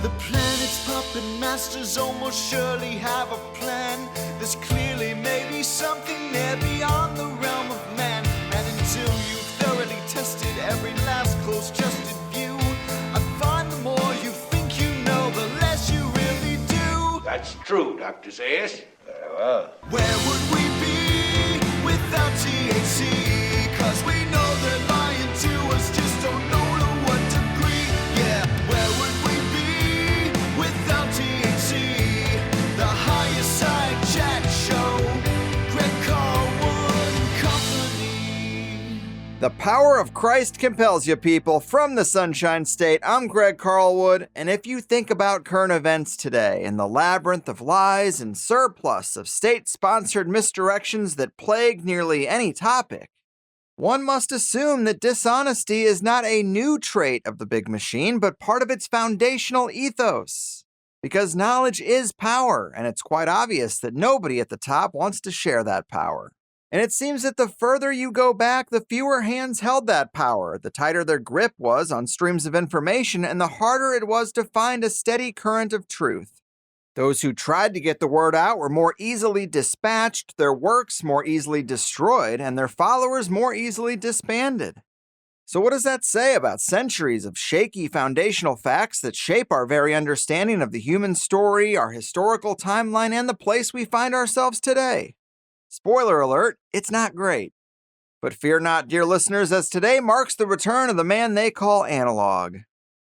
The planet's puppet masters almost surely have a plan. There's clearly maybe something there beyond the realm of man. And until you've thoroughly tested every last close-trusted view, I find the more you think you know, the less you really do. That's true, Dr. Zayas. Very well. Where would we be without THC? 'Cause we know they're lying to us, just don't know to what degree. Yeah, where would we be without THC? The Higher Side Chat Show, Greg Carlwood and Company. The power of Christ compels you, people. From the Sunshine State, I'm Greg Carlwood, and if you think about current events today and the labyrinth of lies and surplus of state-sponsored misdirections that plague nearly any topic, one must assume that dishonesty is not a new trait of the big machine, but part of its foundational ethos. Because knowledge is power, and it's quite obvious that nobody at the top wants to share that power. And it seems that the further you go back, the fewer hands held that power, the tighter their grip was on streams of information, and the harder it was to find a steady current of truth. Those who tried to get the word out were more easily dispatched, their works more easily destroyed, and their followers more easily disbanded. So what does that say about centuries of shaky foundational facts that shape our very understanding of the human story, our historical timeline, and the place we find ourselves today? Spoiler alert, it's not great. But fear not, dear listeners, as today marks the return of the man they call Analog.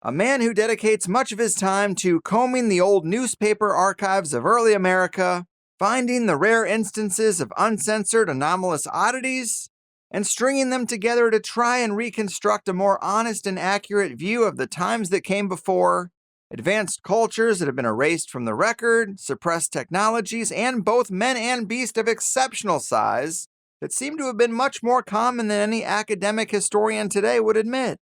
A man who dedicates much of his time to combing the old newspaper archives of early America, finding the rare instances of uncensored anomalous oddities, and stringing them together to try and reconstruct a more honest and accurate view of the times that came before, advanced cultures that have been erased from the record, suppressed technologies, and both men and beast of exceptional size that seem to have been much more common than any academic historian today would admit.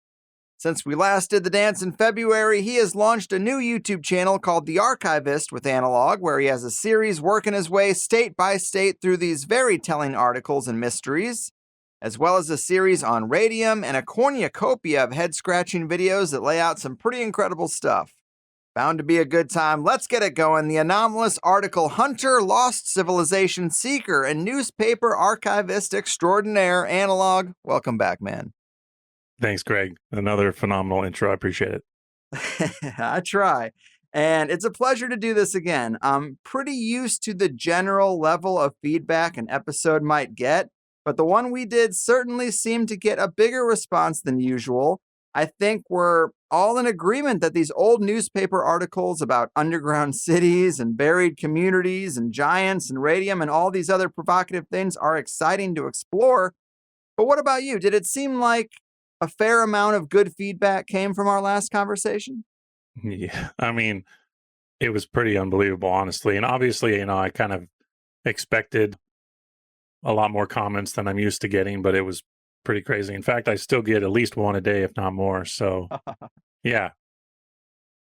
Since we last did the dance in February, he has launched a new YouTube channel called The Archivist with Analog, where he has a series working his way state by state through these very telling articles and mysteries, as well as a series on radium and a cornucopia of head-scratching videos that lay out some pretty incredible stuff. Bound to be a good time. Let's get it going. The anomalous article hunter, lost civilization seeker, and newspaper archivist extraordinaire, Analog. Welcome back, man. Thanks, Greg. Another phenomenal intro. I appreciate it. I try. And it's a pleasure to do this again. I'm pretty used to the general level of feedback an episode might get, but the one we did certainly seemed to get a bigger response than usual. I think we're all in agreement that these old newspaper articles about underground cities and buried communities and giants and radium and all these other provocative things are exciting to explore. But what about you? Did it seem like a fair amount of good feedback came from our last conversation? Yeah, I mean, it was pretty unbelievable, honestly. And obviously, I kind of expected a lot more comments than I'm used to getting, but it was pretty crazy. In fact, I still get at least one a day, if not more. So, yeah,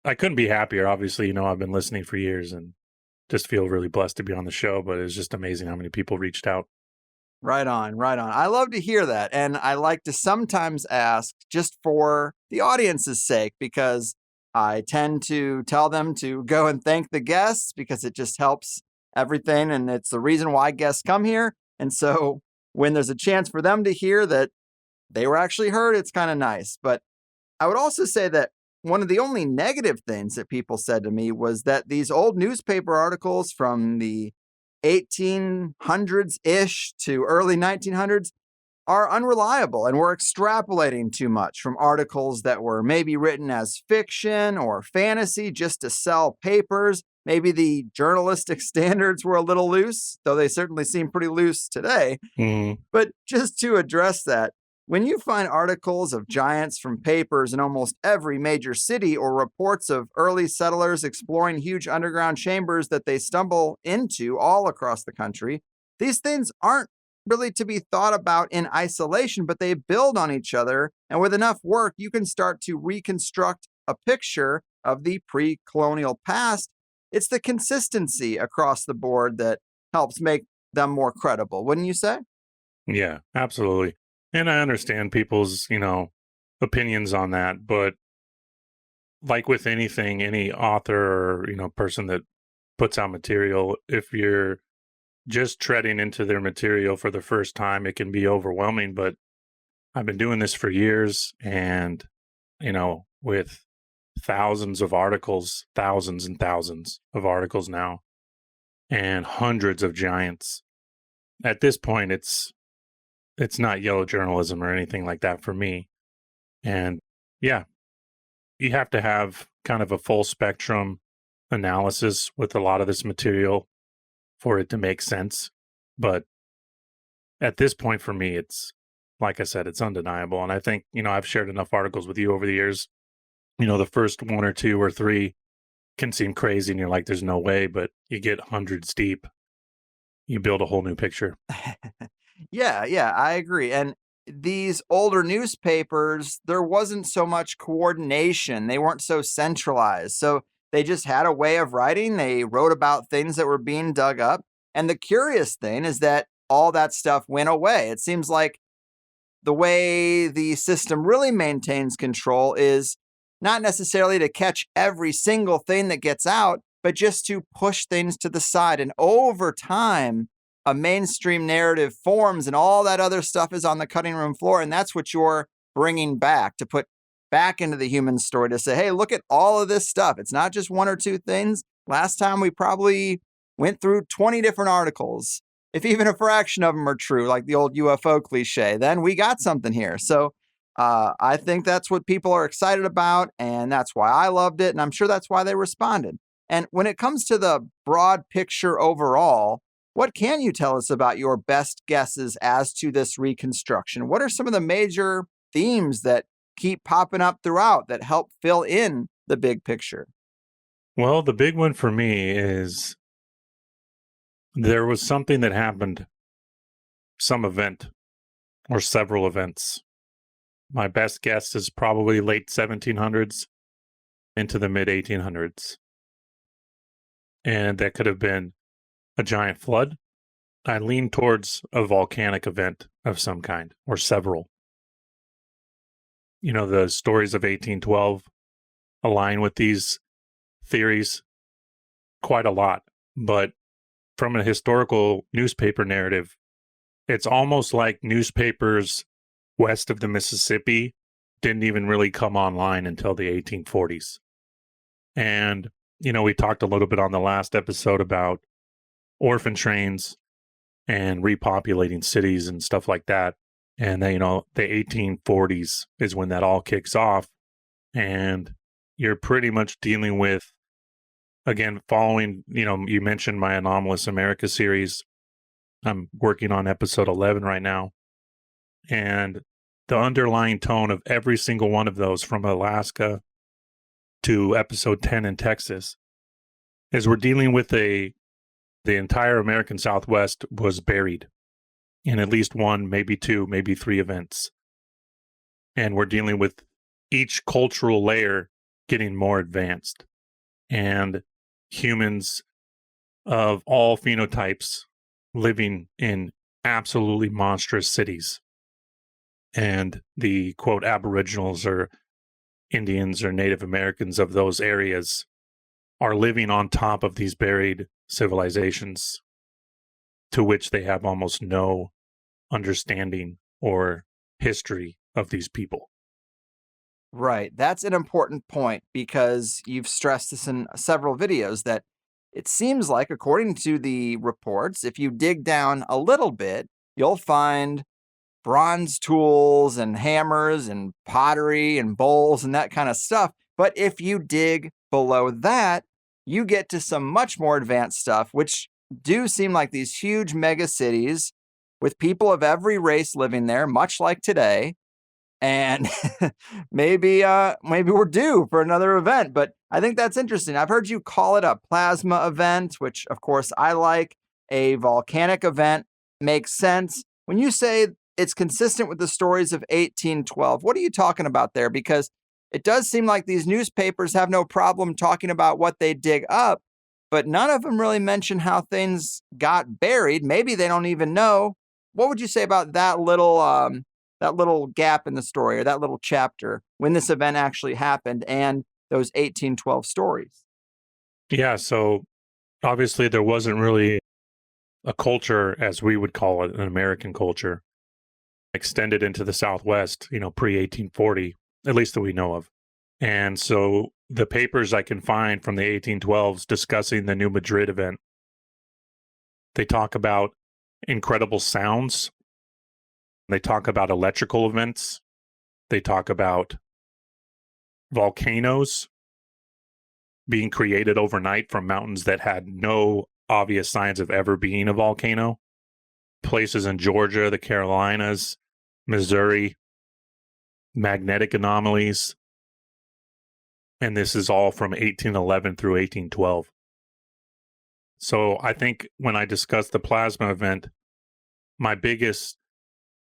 I couldn't be happier. Obviously, I've been listening for years and just feel really blessed to be on the show, but it's just amazing how many people reached out. Right on, right on. I love to hear that. And I like to sometimes ask just for the audience's sake, because I tend to tell them to go and thank the guests because it just helps everything. And it's the reason why guests come here. And so when there's a chance for them to hear that they were actually heard, it's kind of nice. But I would also say that one of the only negative things that people said to me was that these old newspaper articles from the 1800s-ish to early 1900s are unreliable, and we're extrapolating too much from articles that were maybe written as fiction or fantasy just to sell papers. Maybe the journalistic standards were a little loose, though they certainly seem pretty loose today. Mm-hmm. But just to address that, when you find articles of giants from papers in almost every major city or reports of early settlers exploring huge underground chambers that they stumble into all across the country, these things aren't really to be thought about in isolation, but they build on each other. And with enough work, you can start to reconstruct a picture of the pre-colonial past. It's the consistency across the board that helps make them more credible, wouldn't you say? Yeah, absolutely. And I understand people's, opinions on that, but like with anything, any author or, person that puts out material, if you're just treading into their material for the first time, it can be overwhelming. But I've been doing this for years, and, with thousands of articles, thousands and thousands of articles now, and hundreds of giants. At this point, it's not yellow journalism or anything like that for me. And yeah, you have to have kind of a full spectrum analysis with a lot of this material for it to make sense. But at this point for me, it's, like I said, it's undeniable. And I think, I've shared enough articles with you over the years. The first one or two or three can seem crazy and you're like, there's no way, but you get hundreds deep, you build a whole new picture. Yeah, I agree. And these older newspapers, there wasn't so much coordination. They weren't so centralized. So they just had a way of writing. They wrote about things that were being dug up. And the curious thing is that all that stuff went away. It seems like the way the system really maintains control is not necessarily to catch every single thing that gets out, but just to push things to the side. And over time, a mainstream narrative forms and all that other stuff is on the cutting room floor. And that's what you're bringing back to put back into the human story, to say, hey, look at all of this stuff. It's not just one or two things. Last time we probably went through 20 different articles. If even a fraction of them are true, like the old UFO cliche, then we got something here. So I think that's what people are excited about, and that's why I loved it, and I'm sure that's why they responded. And when it comes to the broad picture overall, what can you tell us about your best guesses as to this reconstruction? What are some of the major themes that keep popping up throughout that help fill in the big picture? Well, the big one for me is there was something that happened, some event or several events. My best guess is probably late 1700s into the mid 1800s. And that could have been a giant flood. I lean towards a volcanic event of some kind or several. The stories of 1812 align with these theories quite a lot. But from a historical newspaper narrative, it's almost like newspapers west of the Mississippi didn't even really come online until the 1840s. And, we talked a little bit on the last episode about orphan trains and repopulating cities and stuff like that. And then, the 1840s is when that all kicks off. And you're pretty much dealing with, again, following, you mentioned my Anomalous America series. I'm working on episode 11 right now. And the underlying tone of every single one of those, from Alaska to episode 10 in Texas, is we're dealing with the entire American Southwest was buried in at least one, maybe two, maybe three events. And we're dealing with each cultural layer getting more advanced. And humans of all phenotypes living in absolutely monstrous cities. And the, quote, Aboriginals or Indians or Native Americans of those areas are living on top of these buried civilizations to which they have almost no understanding or history of these people. Right. That's an important point, because you've stressed this in several videos that it seems like, according to the reports, if you dig down a little bit, you'll find bronze tools and hammers and pottery and bowls and that kind of stuff. But if you dig below that, you get to some much more advanced stuff, which do seem like these huge mega cities with people of every race living there, much like today. And maybe we're due for another event, but I think that's interesting. I've heard you call it a plasma event, which of course I like. A volcanic event makes sense. When you say it's consistent with the stories of 1812, what are you talking about there? Because it does seem like these newspapers have no problem talking about what they dig up, but none of them really mention how things got buried. Maybe they don't even know. What would you say about that little gap in the story, or that little chapter, when this event actually happened? And those 1812 stories. Yeah, so obviously there wasn't really a culture, as we would call it, an American culture, extended into the Southwest, pre-1840, at least that we know of. And so the papers I can find from the 1812s discussing the New Madrid event, they talk about incredible sounds. They talk about electrical events. They talk about volcanoes being created overnight from mountains that had no obvious signs of ever being a volcano. Places in Georgia, the Carolinas, Missouri, magnetic anomalies. And this is all from 1811 through 1812. So I think when I discuss the plasma event, my biggest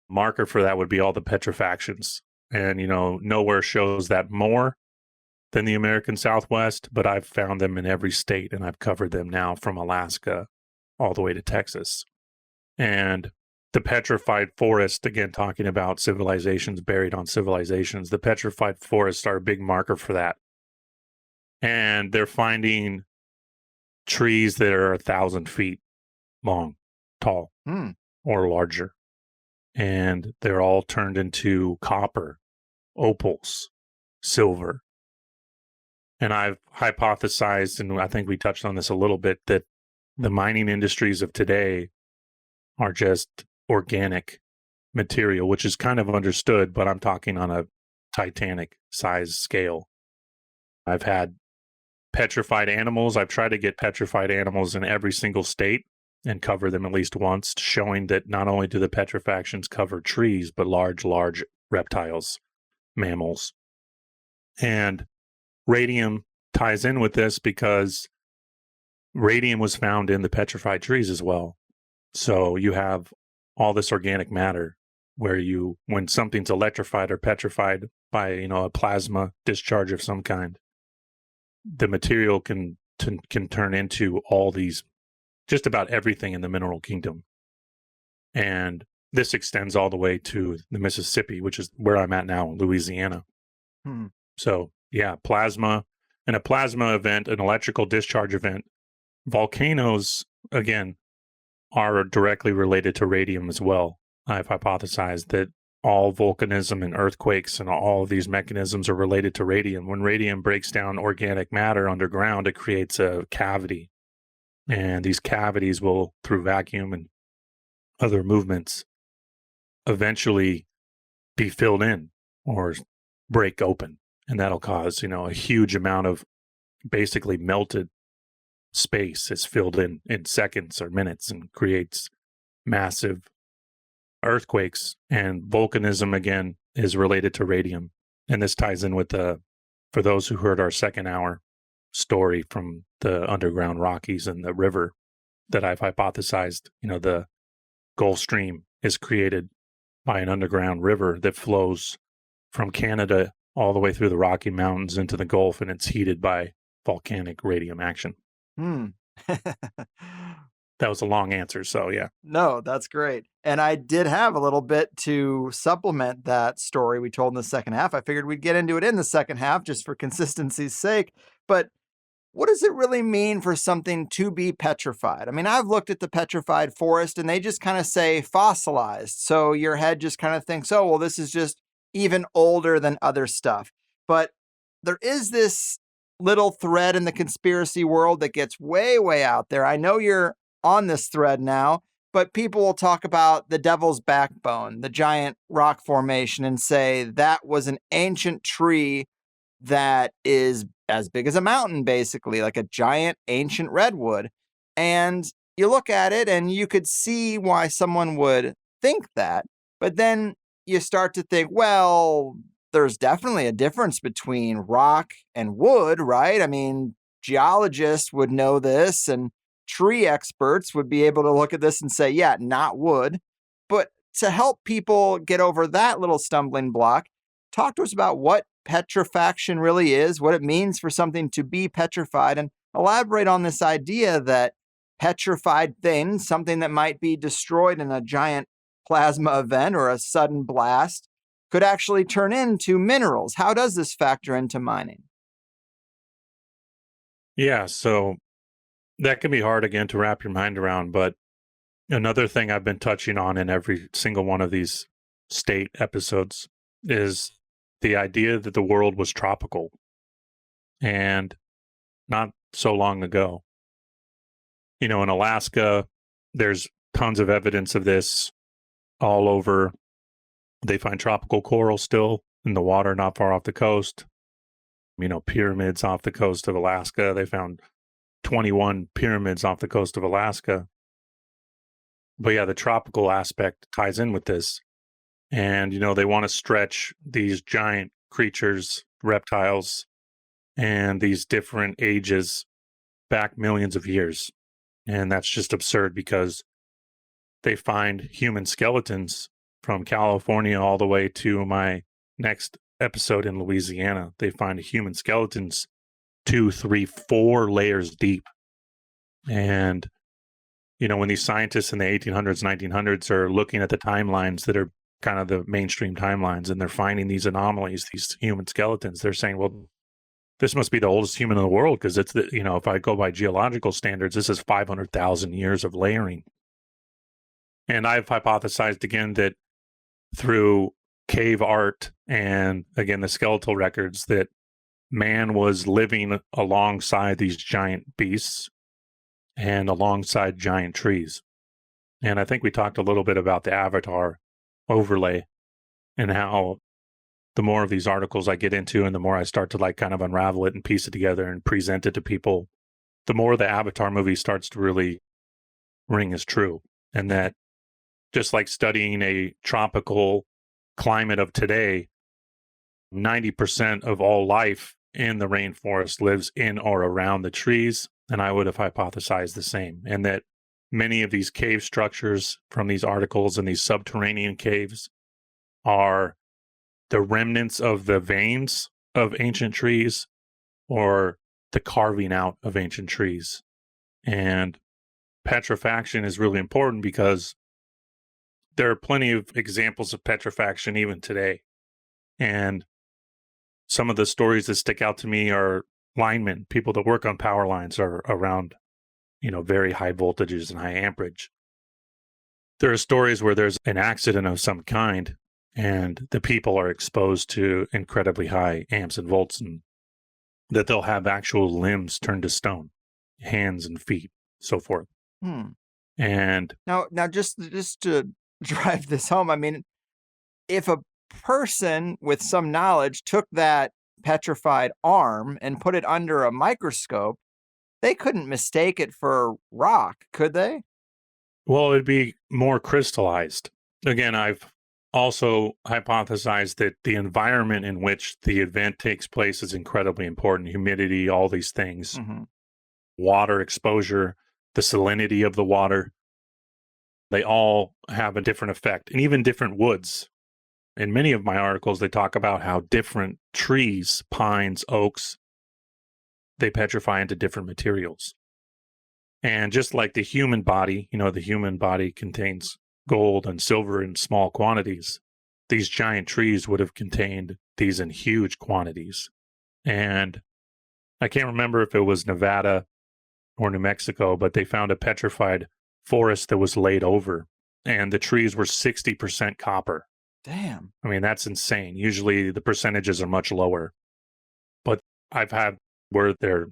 marker for that would be all the petrifactions. And, nowhere shows that more than the American Southwest, but I've found them in every state, and I've covered them now from Alaska all the way to Texas. And the petrified forest, again, talking about civilizations buried on civilizations, the petrified forests are a big marker for that. And they're finding trees that are 1,000 feet long, tall, or larger. And they're all turned into copper, opals, silver. And I've hypothesized, and I think we touched on this a little bit, that the mining industries of today are just organic material, which is kind of understood, but I'm talking on a Titanic size scale. I've had petrified animals. I've tried to get petrified animals in every single state and cover them at least once, showing that not only do the petrifactions cover trees, but large reptiles, mammals. And radium ties in with this because radium was found in the petrified trees as well. So you have all this organic matter where when something's electrified or petrified by, a plasma discharge of some kind, the material can turn into all these, just about everything in the mineral kingdom. And this extends all the way to the Mississippi, which is where I'm at now in Louisiana. So yeah, plasma and a plasma event, an electrical discharge event. Volcanoes, again, are directly related to radium as well. I've hypothesized that all volcanism and earthquakes and all of these mechanisms are related to radium. When radium breaks down organic matter underground, it creates a cavity. And these cavities will, through vacuum and other movements, eventually be filled in or break open. And that'll cause, a huge amount of basically melted space is filled in seconds or minutes and creates massive earthquakes. And volcanism, again, is related to radium. And this ties in with for those who heard our second hour story from the underground Rockies and the river that I've hypothesized, the Gulf Stream is created by an underground river that flows from Canada all the way through the Rocky Mountains into the Gulf, and it's heated by volcanic radium action. That was a long answer, so yeah. No, that's great. And I did have a little bit to supplement that story we told in the second half. I figured we'd get into it in the second half just for consistency's sake. But what does it really mean for something to be petrified? I mean, I've looked at the petrified forest and they just kind of say fossilized. So your head just kind of thinks, oh, well, this is just even older than other stuff. But there is this little thread in the conspiracy world that gets way, way out there. I know you're on this thread now, but people will talk about the Devil's Backbone, the giant rock formation, and say that was an ancient tree that is as big as a mountain, basically, like a giant ancient redwood. And you look at it and you could see why someone would think that, but then you start to think, well, there's definitely a difference between rock and wood, right? I mean, geologists would know this and tree experts would be able to look at this and say, yeah, not wood. But to help people get over that little stumbling block, talk to us about what petrifaction really is, what it means for something to be petrified, and elaborate on this idea that petrified things, something that might be destroyed in a giant plasma event or a sudden blast, could actually turn into minerals. How does this factor into mining? Yeah, so that can be hard again to wrap your mind around. But another thing I've been touching on in every single one of these state episodes is the idea that the world was tropical and not so long ago. In Alaska, there's tons of evidence of this all over. They find tropical coral still in the water not far off the coast. Pyramids off the coast of Alaska. They found 21 pyramids off the coast of Alaska. But yeah, the tropical aspect ties in with this. And, they want to stretch these giant creatures, reptiles, and these different ages back millions of years. And that's just absurd because they find human skeletons from California all the way to my next episode in Louisiana. They find human skeletons 2, 3, 4 layers deep. And, when these scientists in the 1800s, 1900s are looking at the timelines that are kind of the mainstream timelines, and they're finding these anomalies, these human skeletons, they're saying, well, this must be the oldest human in the world because it's if I go by geological standards, this is 500,000 years of layering. And I've hypothesized again that through cave art and again the skeletal records that man was living alongside these giant beasts and alongside giant trees. And I think we talked a little bit about the Avatar overlay and how the more of these articles I get into and the more I start to kind of unravel it and piece it together and present it to people, the more the Avatar movie starts to really ring as true. And that just like studying a tropical climate of today, 90% of all life in the rainforest lives in or around the trees. And I would have hypothesized the same. And that many of these cave structures from these articles and these subterranean caves are the remnants of the veins of ancient trees or the carving out of ancient trees. And petrifaction is really important because there are plenty of examples of petrifaction even today. And some of the stories that stick out to me are linemen, people that work on power lines are around, very high voltages and high amperage. There are stories where there's an accident of some kind and the people are exposed to incredibly high amps and volts, and that they'll have actual limbs turned to stone, hands and feet, so forth. And now just to drive this home, I mean, if a person with some knowledge took that petrified arm and put it under a microscope, they couldn't mistake it for rock, could they? Well, it'd be more crystallized. Again, I've also hypothesized that the environment in which the event takes place is incredibly important. Humidity, all these things, water exposure, the salinity of the water, they all have a different effect, and even different woods. In many of my articles, they talk about how different trees, pines, oaks, they petrify into different materials. And just like the human body, the human body contains gold and silver in small quantities. These giant trees would have contained these in huge quantities. And I can't remember if it was Nevada or New Mexico, but they found a petrified forest that was laid over, and the trees were 60% copper. Damn. I mean, that's insane. Usually the percentages are much lower. But I've had where they're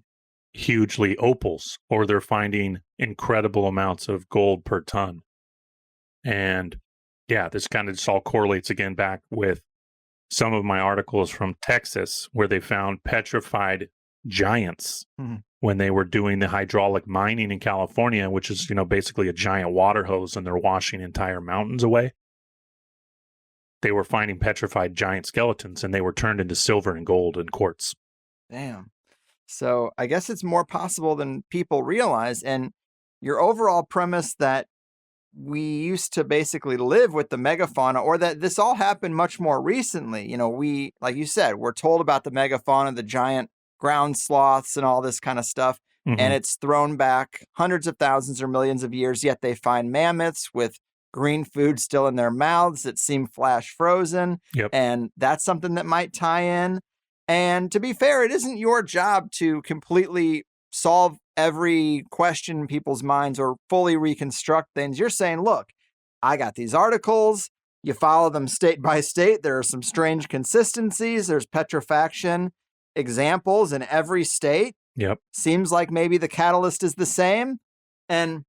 hugely opals, or they're finding incredible amounts of gold per ton. And yeah, this kind of just all correlates again back with some of my articles from Texas where they found petrified giants when they were doing the hydraulic mining in California, which is, basically a giant water hose, and they're washing entire mountains away. They were finding petrified giant skeletons, and they were turned into silver and gold and quartz. Damn. So I guess it's more possible than people realize. And your overall premise that we used to basically live with the megafauna, or that this all happened much more recently. We, like you said, we're told about the megafauna, the giant ground sloths and all this kind of stuff. And it's thrown back hundreds of thousands or millions of years, yet they find mammoths with green food still in their mouths that seem flash frozen. Yep. And that's something that might tie in. And to be fair, it isn't your job to completely solve every question in people's minds or fully reconstruct things. You're saying, look, I got these articles. You follow them state by state. There are some strange consistencies. There's petrifaction examples in every state. Yep. Seems like maybe the catalyst is the same. And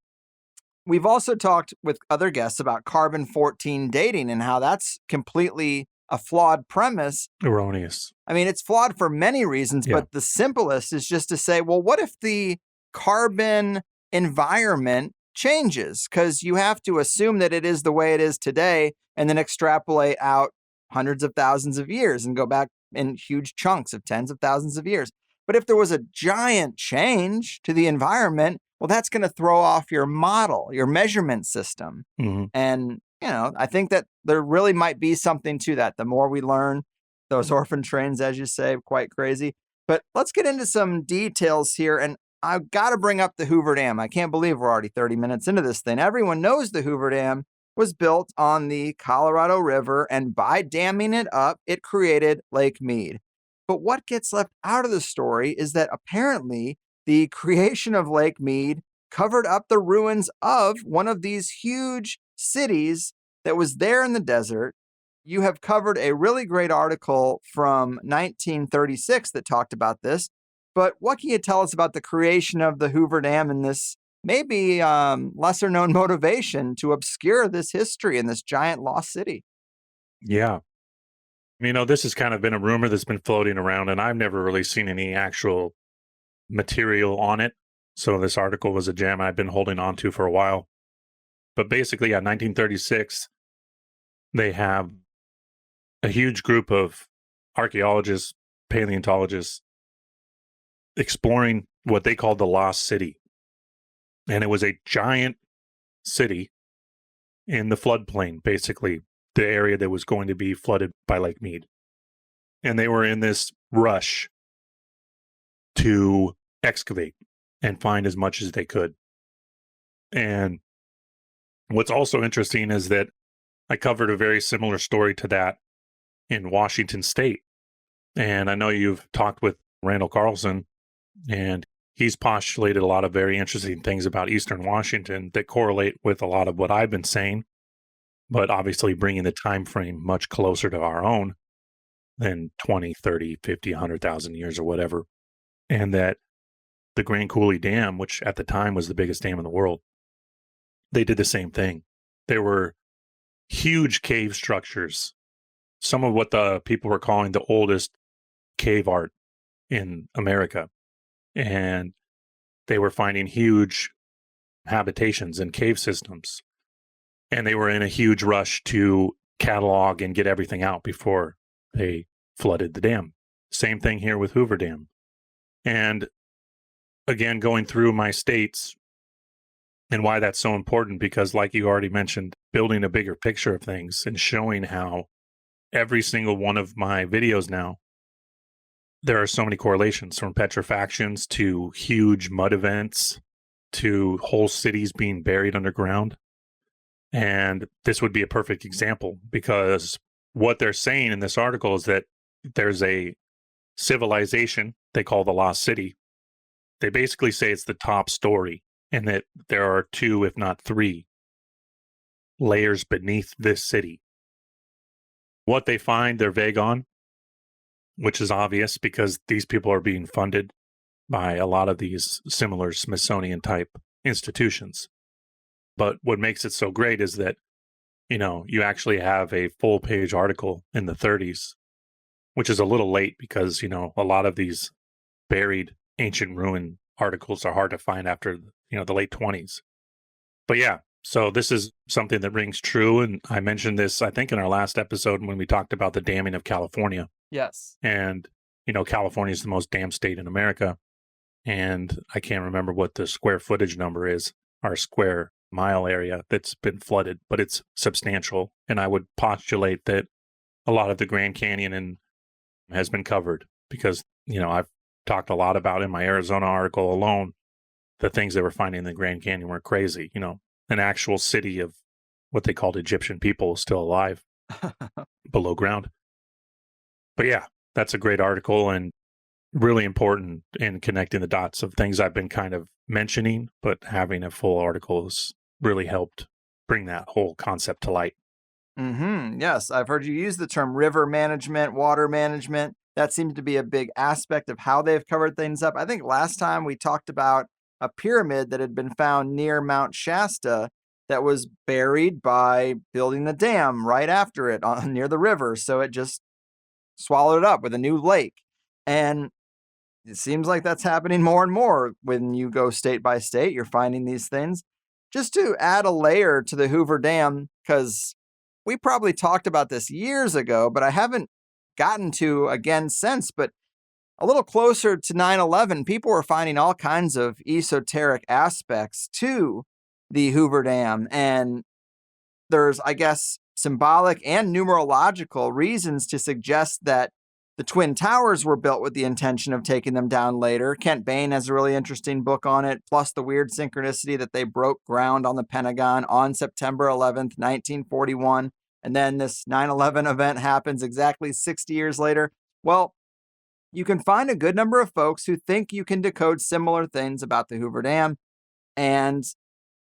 we've also talked with other guests about carbon-14 dating and how that's completely a flawed premise. Erroneous. I mean, it's flawed for many reasons, Yeah. but the simplest is just to say, well, what if the carbon environment changes? Because you have to assume that it is the way it is today and then extrapolate out hundreds of thousands of years and go back in huge chunks of tens of thousands of years. But if there was a giant change to the environment, well, that's going to throw off your model, your measurement system. Mm-hmm. And, I think that there really might be something to that. The more we learn, those orphan trains, as you say, quite crazy. But let's get into some details here. And I've got to bring up the Hoover Dam. I can't believe we're already 30 minutes into this thing. Everyone knows the Hoover Dam was built on the Colorado River, and by damming it up, it created Lake Mead. But what gets left out of the story is that apparently the creation of Lake Mead covered up the ruins of one of these huge cities that was there in the desert. You have covered a really great article from 1936 that talked about this. But what can you tell us about the creation of the Hoover Dam and this maybe lesser known motivation to obscure this history in this giant lost city? Yeah. This has kind of been a rumor that's been floating around, and I've never really seen any actual material on it. So this article was a gem I've been holding on to for a while. But basically, 1936, they have a huge group of archaeologists, paleontologists, exploring what they called the Lost City. And it was a giant city in the floodplain, basically, the area that was going to be flooded by Lake Mead. And they were in this rush to excavate and find as much as they could. And what's also interesting is that I covered a very similar story to that in Washington State. And I know you've talked with Randall Carlson, and he's postulated a lot of very interesting things about Eastern Washington that correlate with a lot of what I've been saying, but obviously bringing the time frame much closer to our own than 20, 30, 50, 100,000 years or whatever. And that the Grand Coulee Dam, which at the time was the biggest dam in the world, they did the same thing. There were huge cave structures, some of what the people were calling the oldest cave art in America. And they were finding huge habitations and cave systems. And they were in a huge rush to catalog and get everything out before they flooded the dam. Same thing here with Hoover Dam. And again, going through my states and why that's so important, because like you already mentioned, building a bigger picture of things and showing how every single one of my videos now, there are so many correlations from petrifactions to huge mud events to whole cities being buried underground. And this would be a perfect example, because what they're saying in this article is that there's a civilization they call the Lost City. They basically say it's the top story, and that there are 2, if not 3, layers beneath this city. What they find, they're vague on, which is obvious because these people are being funded by a lot of these similar Smithsonian type institutions. But what makes it so great is that, you actually have a full page article in the 30s, which is a little late because, a lot of these buried ancient ruin articles are hard to find after, the late 20s. But yeah, so this is something that rings true. And I mentioned this, I think, in our last episode when we talked about the damming of California. Yes. And, California is the most dammed state in America. And I can't remember what the square footage number is, our square mile area that's been flooded, but it's substantial. And I would postulate that a lot of the Grand Canyon has been covered because, I've talked a lot about in my Arizona article alone, the things they were finding in the Grand Canyon were crazy. An actual city of what they called Egyptian people is still alive below ground. But yeah, that's a great article. And really important in connecting the dots of things I've been kind of mentioning, but having a full article has really helped bring that whole concept to light. Yes, I've heard you use the term river management, water management. That seems to be a big aspect of how they've covered things up. I think last time we talked about a pyramid that had been found near Mount Shasta that was buried by building the dam right after it near the river. So it just swallowed it up with a new lake. And it seems like that's happening more and more when you go state by state. You're finding these things. Just to add a layer to the Hoover Dam, because we probably talked about this years ago, but I haven't gotten to again since. But a little closer to 9/11, people were finding all kinds of esoteric aspects to the Hoover Dam. And there's, I guess, symbolic and numerological reasons to suggest that the Twin Towers were built with the intention of taking them down later. Kent Bain has a really interesting book on it, plus the weird synchronicity that they broke ground on the Pentagon on September 11th, 1941. And then this 9/11 event happens exactly 60 years later. Well, you can find a good number of folks who think you can decode similar things about the Hoover Dam. And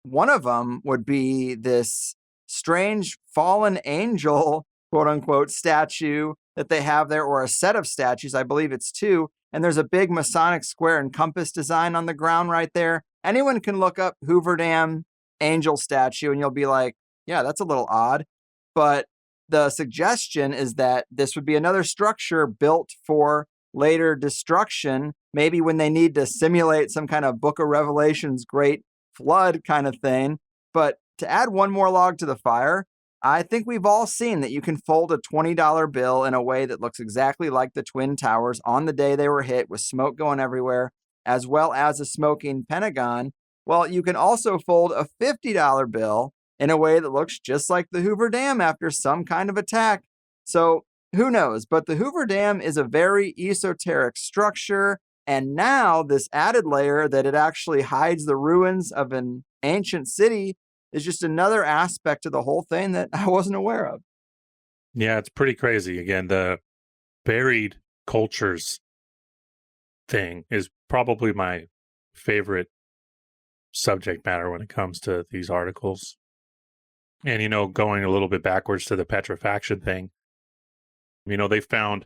one of them would be this strange fallen angel, quote unquote, statue that they have there, or a set of statues. I believe it's two. And there's a big Masonic square and compass design on the ground right there. Anyone can look up Hoover Dam angel statue and you'll be like, yeah, that's a little odd. But the suggestion is that this would be another structure built for later destruction, maybe when they need to simulate some kind of Book of Revelation's great flood kind of thing. But to add one more log to the fire, I think we've all seen that you can fold a $20 bill in a way that looks exactly like the Twin Towers on the day they were hit, with smoke going everywhere, as well as a smoking Pentagon. Well, you can also fold a $50 bill in a way that looks just like the Hoover Dam after some kind of attack. So who knows? But the Hoover Dam is a very esoteric structure. And now this added layer that it actually hides the ruins of an ancient city is just another aspect of the whole thing that I wasn't aware of. Yeah, it's pretty crazy. Again, the buried cultures thing is probably my favorite subject matter when it comes to these articles. And, going a little bit backwards to the petrifaction thing, they found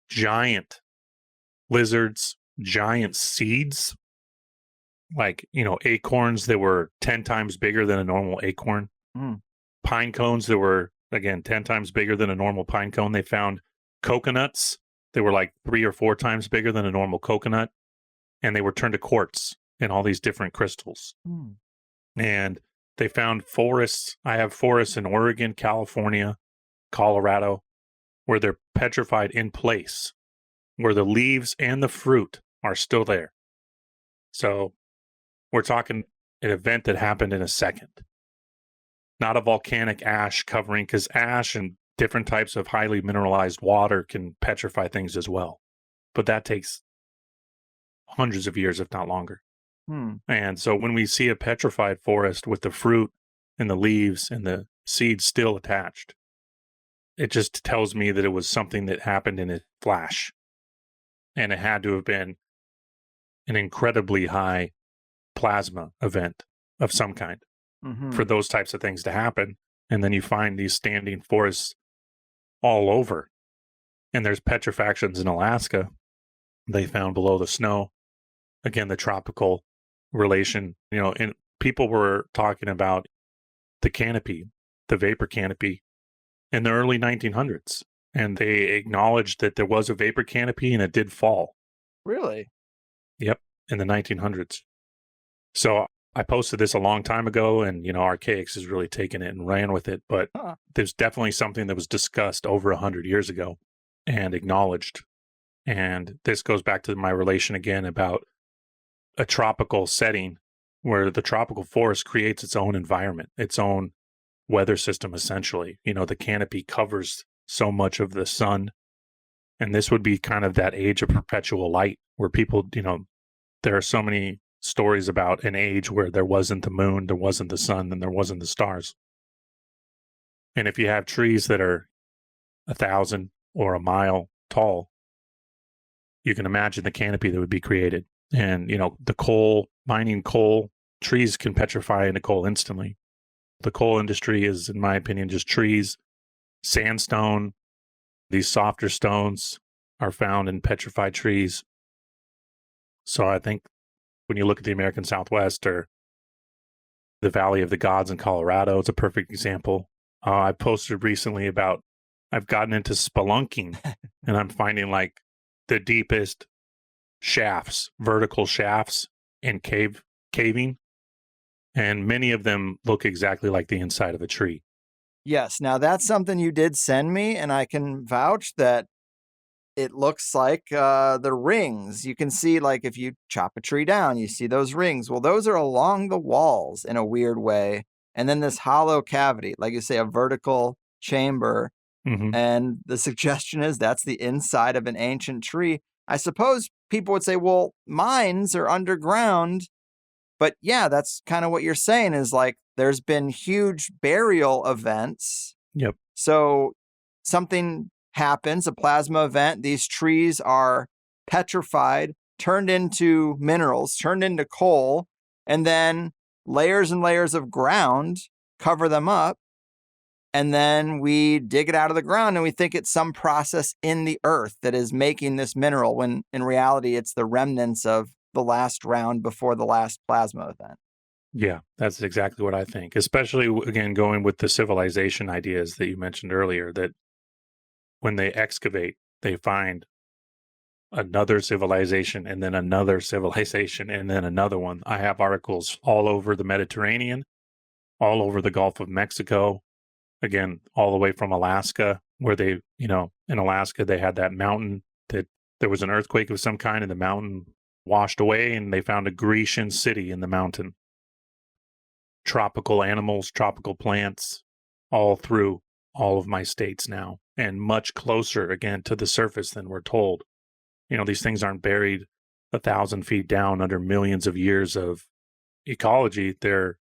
giant lizards, giant seeds, like, acorns that were 10 times bigger than a normal acorn, pine cones that were, again, 10 times bigger than a normal pine cone. They found coconuts that were like 3 or 4 times bigger than a normal coconut, and they were turned to quartz and all these different crystals. And they found forests. I have forests in Oregon, California, Colorado, where they're petrified in place, where the leaves and the fruit are still there. So we're talking an event that happened in a second, not a volcanic ash covering, because ash and different types of highly mineralized water can petrify things as well. But that takes hundreds of years, if not longer. And so when we see a petrified forest with the fruit and the leaves and the seeds still attached, it just tells me that it was something that happened in a flash. And it had to have been an incredibly high plasma event of some kind for those types of things to happen. And then you find these standing forests all over. And there's petrifactions in Alaska they found below the snow. Again, the tropical relation, and people were talking about the canopy, the vapor canopy, in the early 1900s. And they acknowledged that there was a vapor canopy and it did fall. Really? Yep, in the 1900s. So I posted this a long time ago, and, Archaics has really taken it and ran with it. But there's definitely something that was discussed over 100 years ago and acknowledged. And this goes back to my relation again about a tropical setting where the tropical forest creates its own environment, its own weather system, essentially. The canopy covers so much of the sun. And this would be kind of that age of perpetual light where people, there are so many stories about an age where there wasn't the moon, there wasn't the sun, and there wasn't the stars. And if you have trees that are 1,000 or a mile tall, you can imagine the canopy that would be created. And, the mining coal, trees can petrify into coal instantly. The coal industry is, in my opinion, just trees. Sandstone, these softer stones are found in petrified trees. So I think when you look at the American Southwest or the Valley of the Gods in Colorado, it's a perfect example. I posted recently about I've gotten into spelunking and I'm finding like the deepest shafts, vertical shafts in caving. And many of them look exactly like the inside of a tree. Yes. Now, that's something you did send me, and I can vouch that it looks like the rings. You can see, like, if you chop a tree down, you see those rings. Well, those are along the walls in a weird way. And then this hollow cavity, like you say, a vertical chamber. Mm-hmm. And the suggestion is that's the inside of an ancient tree. I suppose people would say, well, mines are underground. But yeah, that's kind of what you're saying is like there's been huge burial events. Yep. So something happens, a plasma event. These trees are petrified, turned into minerals, turned into coal, and then layers and layers of ground cover them up. And then we dig it out of the ground and we think it's some process in the earth that is making this mineral, when in reality, it's the remnants of the last round before the last plasma event. Yeah, that's exactly what I think, especially, again, going with the civilization ideas that you mentioned earlier, that when they excavate, they find another civilization and then another civilization and then another one. I have articles all over the Mediterranean, all over the Gulf of Mexico, again, all the way from Alaska, where they, in Alaska, they had that mountain that there was an earthquake of some kind and the mountain washed away and they found a Grecian city in the mountain. Tropical animals, tropical plants, all through all of my states now, and much closer, again, to the surface than we're told. These things aren't buried 1,000 feet down under millions of years of ecology. They're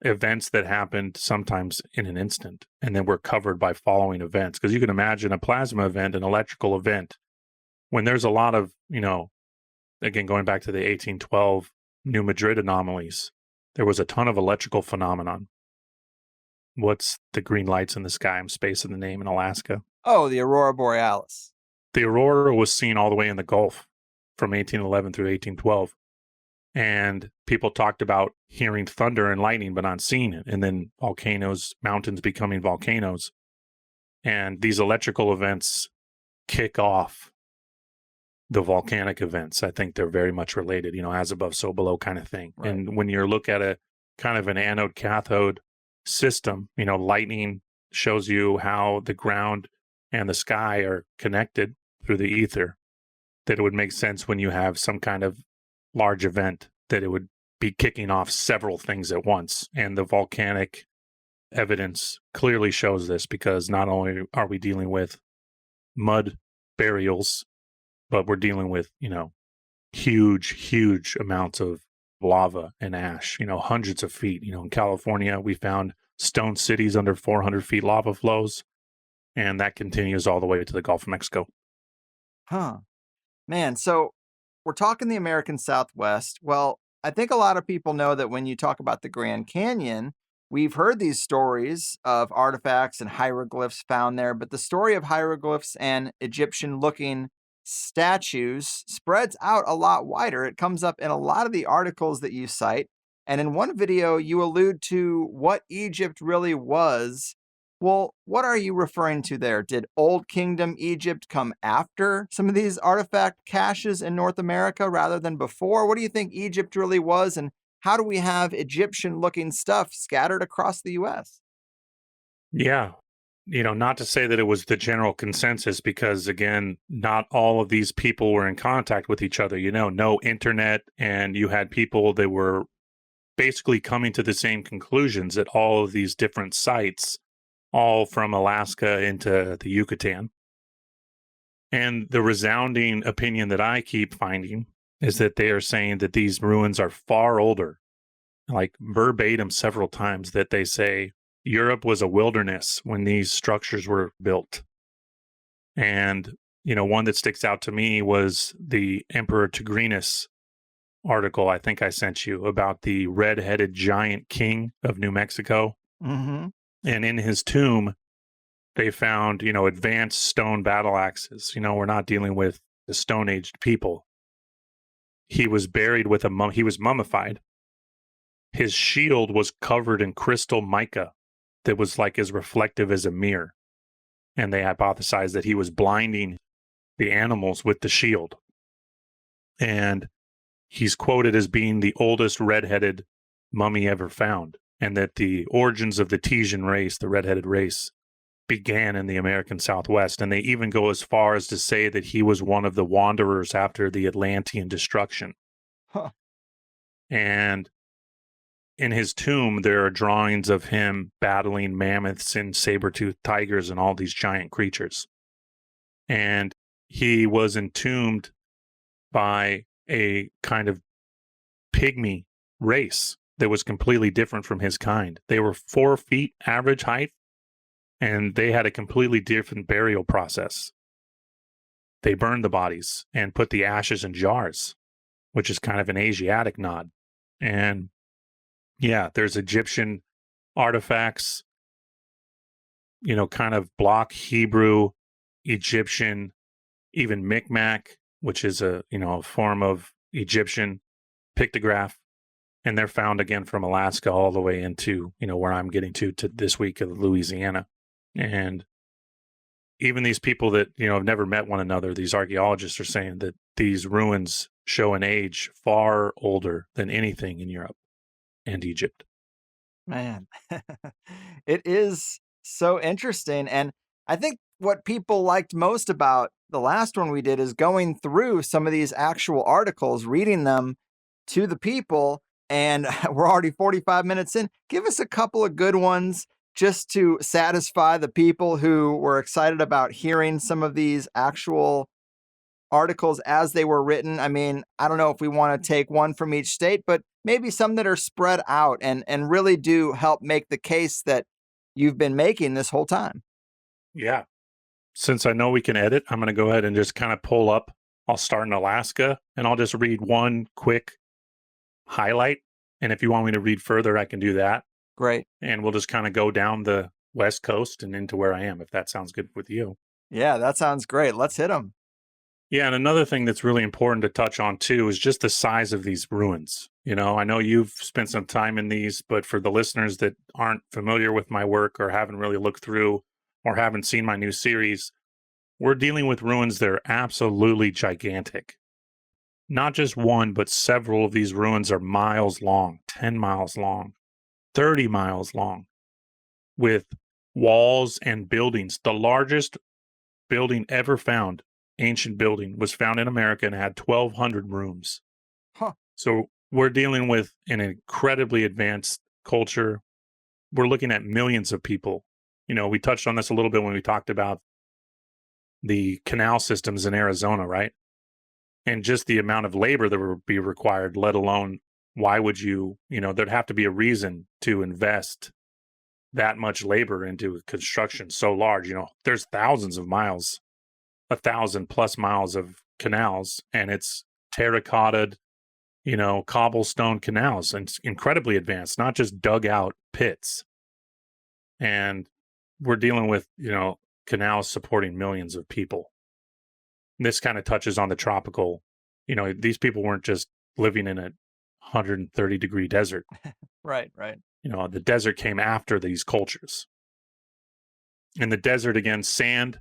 events that happened sometimes in an instant, and then we're covered by following events. Because you can imagine a plasma event, an electrical event, when there's a lot of, again, going back to the 1812 New Madrid anomalies, there was a ton of electrical phenomenon. What's the green lights in the sky? I'm spacing the name in Alaska. Oh, the Aurora Borealis. The aurora was seen all the way in the Gulf from 1811 through 1812. And people talked about hearing thunder and lightning, but not seeing it. And then volcanoes, mountains becoming volcanoes. And these electrical events kick off the volcanic events. I think they're very much related, as above, so below kind of thing. Right. And when you look at a kind of an anode cathode system, lightning shows you how the ground and the sky are connected through the ether, that it would make sense when you have some kind of large event that it would be kicking off several things at once. And the volcanic evidence clearly shows this, because not only are we dealing with mud burials, but we're dealing with, huge amounts of lava and ash, hundreds of feet. In California, we found stone cities under 400 feet lava flows, and that continues all the way to the Gulf of Mexico. Huh. Man, so we're talking the American Southwest. Well, I think a lot of people know that when you talk about the Grand Canyon, we've heard these stories of artifacts and hieroglyphs found there, but the story of hieroglyphs and Egyptian-looking statues spreads out a lot wider. It comes up in a lot of the articles that you cite. And in one video, you allude to what Egypt really was. Well, what are you referring to there? Did Old Kingdom Egypt come after some of these artifact caches in North America rather than before? What do you think Egypt really was? And how do we have Egyptian-looking stuff scattered across the U.S.? Yeah. Not to say that it was the general consensus, because, again, not all of these people were in contact with each other. No internet, and you had people that were basically coming to the same conclusions at all of these different sites, all from Alaska into the Yucatan. And the resounding opinion that I keep finding is that they are saying that these ruins are far older, like verbatim several times, that they say Europe was a wilderness when these structures were built. And one that sticks out to me was the Emperor Tigrinus article I think I sent you about the red-headed giant king of New Mexico. Mm-hmm. And in his tomb, they found, advanced stone battle axes. We're not dealing with the Stone-aged people. He was buried with he was mummified. His shield was covered in crystal mica that was like as reflective as a mirror. And they hypothesized that he was blinding the animals with the shield. And he's quoted as being the oldest red-headed mummy ever found, and that the origins of the Tesian race, the red-headed race, began in the American Southwest. And they even go as far as to say that he was one of the wanderers after the Atlantean destruction. Huh. And in his tomb, there are drawings of him battling mammoths and saber-toothed tigers and all these giant creatures. And he was entombed by a kind of pygmy race that was completely different from his kind. They were 4 feet average height, and they had a completely different burial process. They burned the bodies and put the ashes in jars, which is kind of an Asiatic nod. And yeah, there's Egyptian artifacts, kind of block Hebrew, Egyptian, even Micmac, which is a form of Egyptian pictograph. And they're found again from Alaska all the way into, where I'm getting to this week of Louisiana. And even these people that, have never met one another, these archaeologists are saying that these ruins show an age far older than anything in Europe and Egypt. Man, it is so interesting. And I think what people liked most about the last one we did is going through some of these actual articles, reading them to the people. And we're already 45 minutes in. Give us a couple of good ones just to satisfy the people who were excited about hearing some of these actual articles as they were written. I mean, I don't know if we want to take one from each state, but maybe some that are spread out and really do help make the case that you've been making this whole time. Yeah. Since I know we can edit, I'm going to go ahead and just kind of pull up. I'll start in Alaska, and I'll just read one quick highlight. And if you want me to read further, I can do that. Great. And we'll just kind of go down the West Coast and into where I am, if that sounds good with you. Yeah, that sounds great. Let's hit them. Yeah, and another thing that's really important to touch on, too, is just the size of these ruins. I know you've spent some time in these, but for the listeners that aren't familiar with my work or haven't really looked through or haven't seen my new series, we're dealing with ruins that are absolutely gigantic. Not just one, but several of these ruins are miles long, 10 miles long, 30 miles long, with walls and buildings. The largest building ever found, ancient building, was found in America and had 1,200 rooms. Huh. So we're dealing with an incredibly advanced culture. We're looking at millions of people. We touched on this a little bit when we talked about the canal systems in Arizona, right? And just the amount of labor that would be required, let alone why would there'd have to be a reason to invest that much labor into construction so large. There's thousands of miles, 1,000+ miles of canals, and it's terracotta, cobblestone canals, and it's incredibly advanced, not just dug out pits. And we're dealing with, canals supporting millions of people. And this kind of touches on the tropical, these people weren't just living in a 130-degree desert. Right. The desert came after these cultures. In the desert, again, sand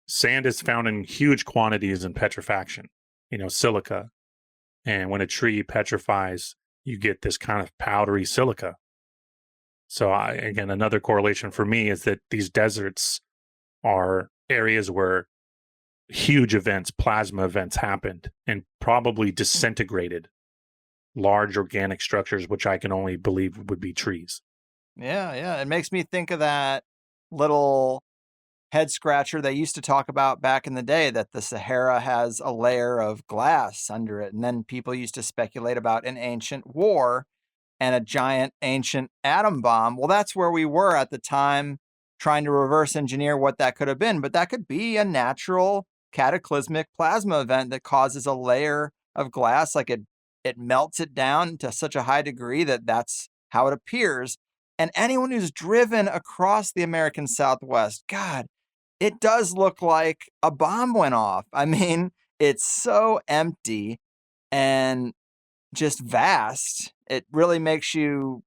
is found in huge quantities in petrifaction, silica. And when a tree petrifies, you get this kind of powdery silica. So again, another correlation for me is that these deserts are areas where huge events, plasma events happened and probably disintegrated large organic structures, which I can only believe would be trees. Yeah. It makes me think of that little head scratcher they used to talk about back in the day, that the Sahara has a layer of glass under it. And then people used to speculate about an ancient war and a giant ancient atom bomb. Well, that's where we were at the time, trying to reverse engineer what that could have been. But that could be a natural cataclysmic plasma event that causes a layer of glass, like it melts it down to such a high degree that that's how it appears. And anyone who's driven across the American Southwest, God, it does look like a bomb went off. I mean, it's so empty and just vast. It really makes you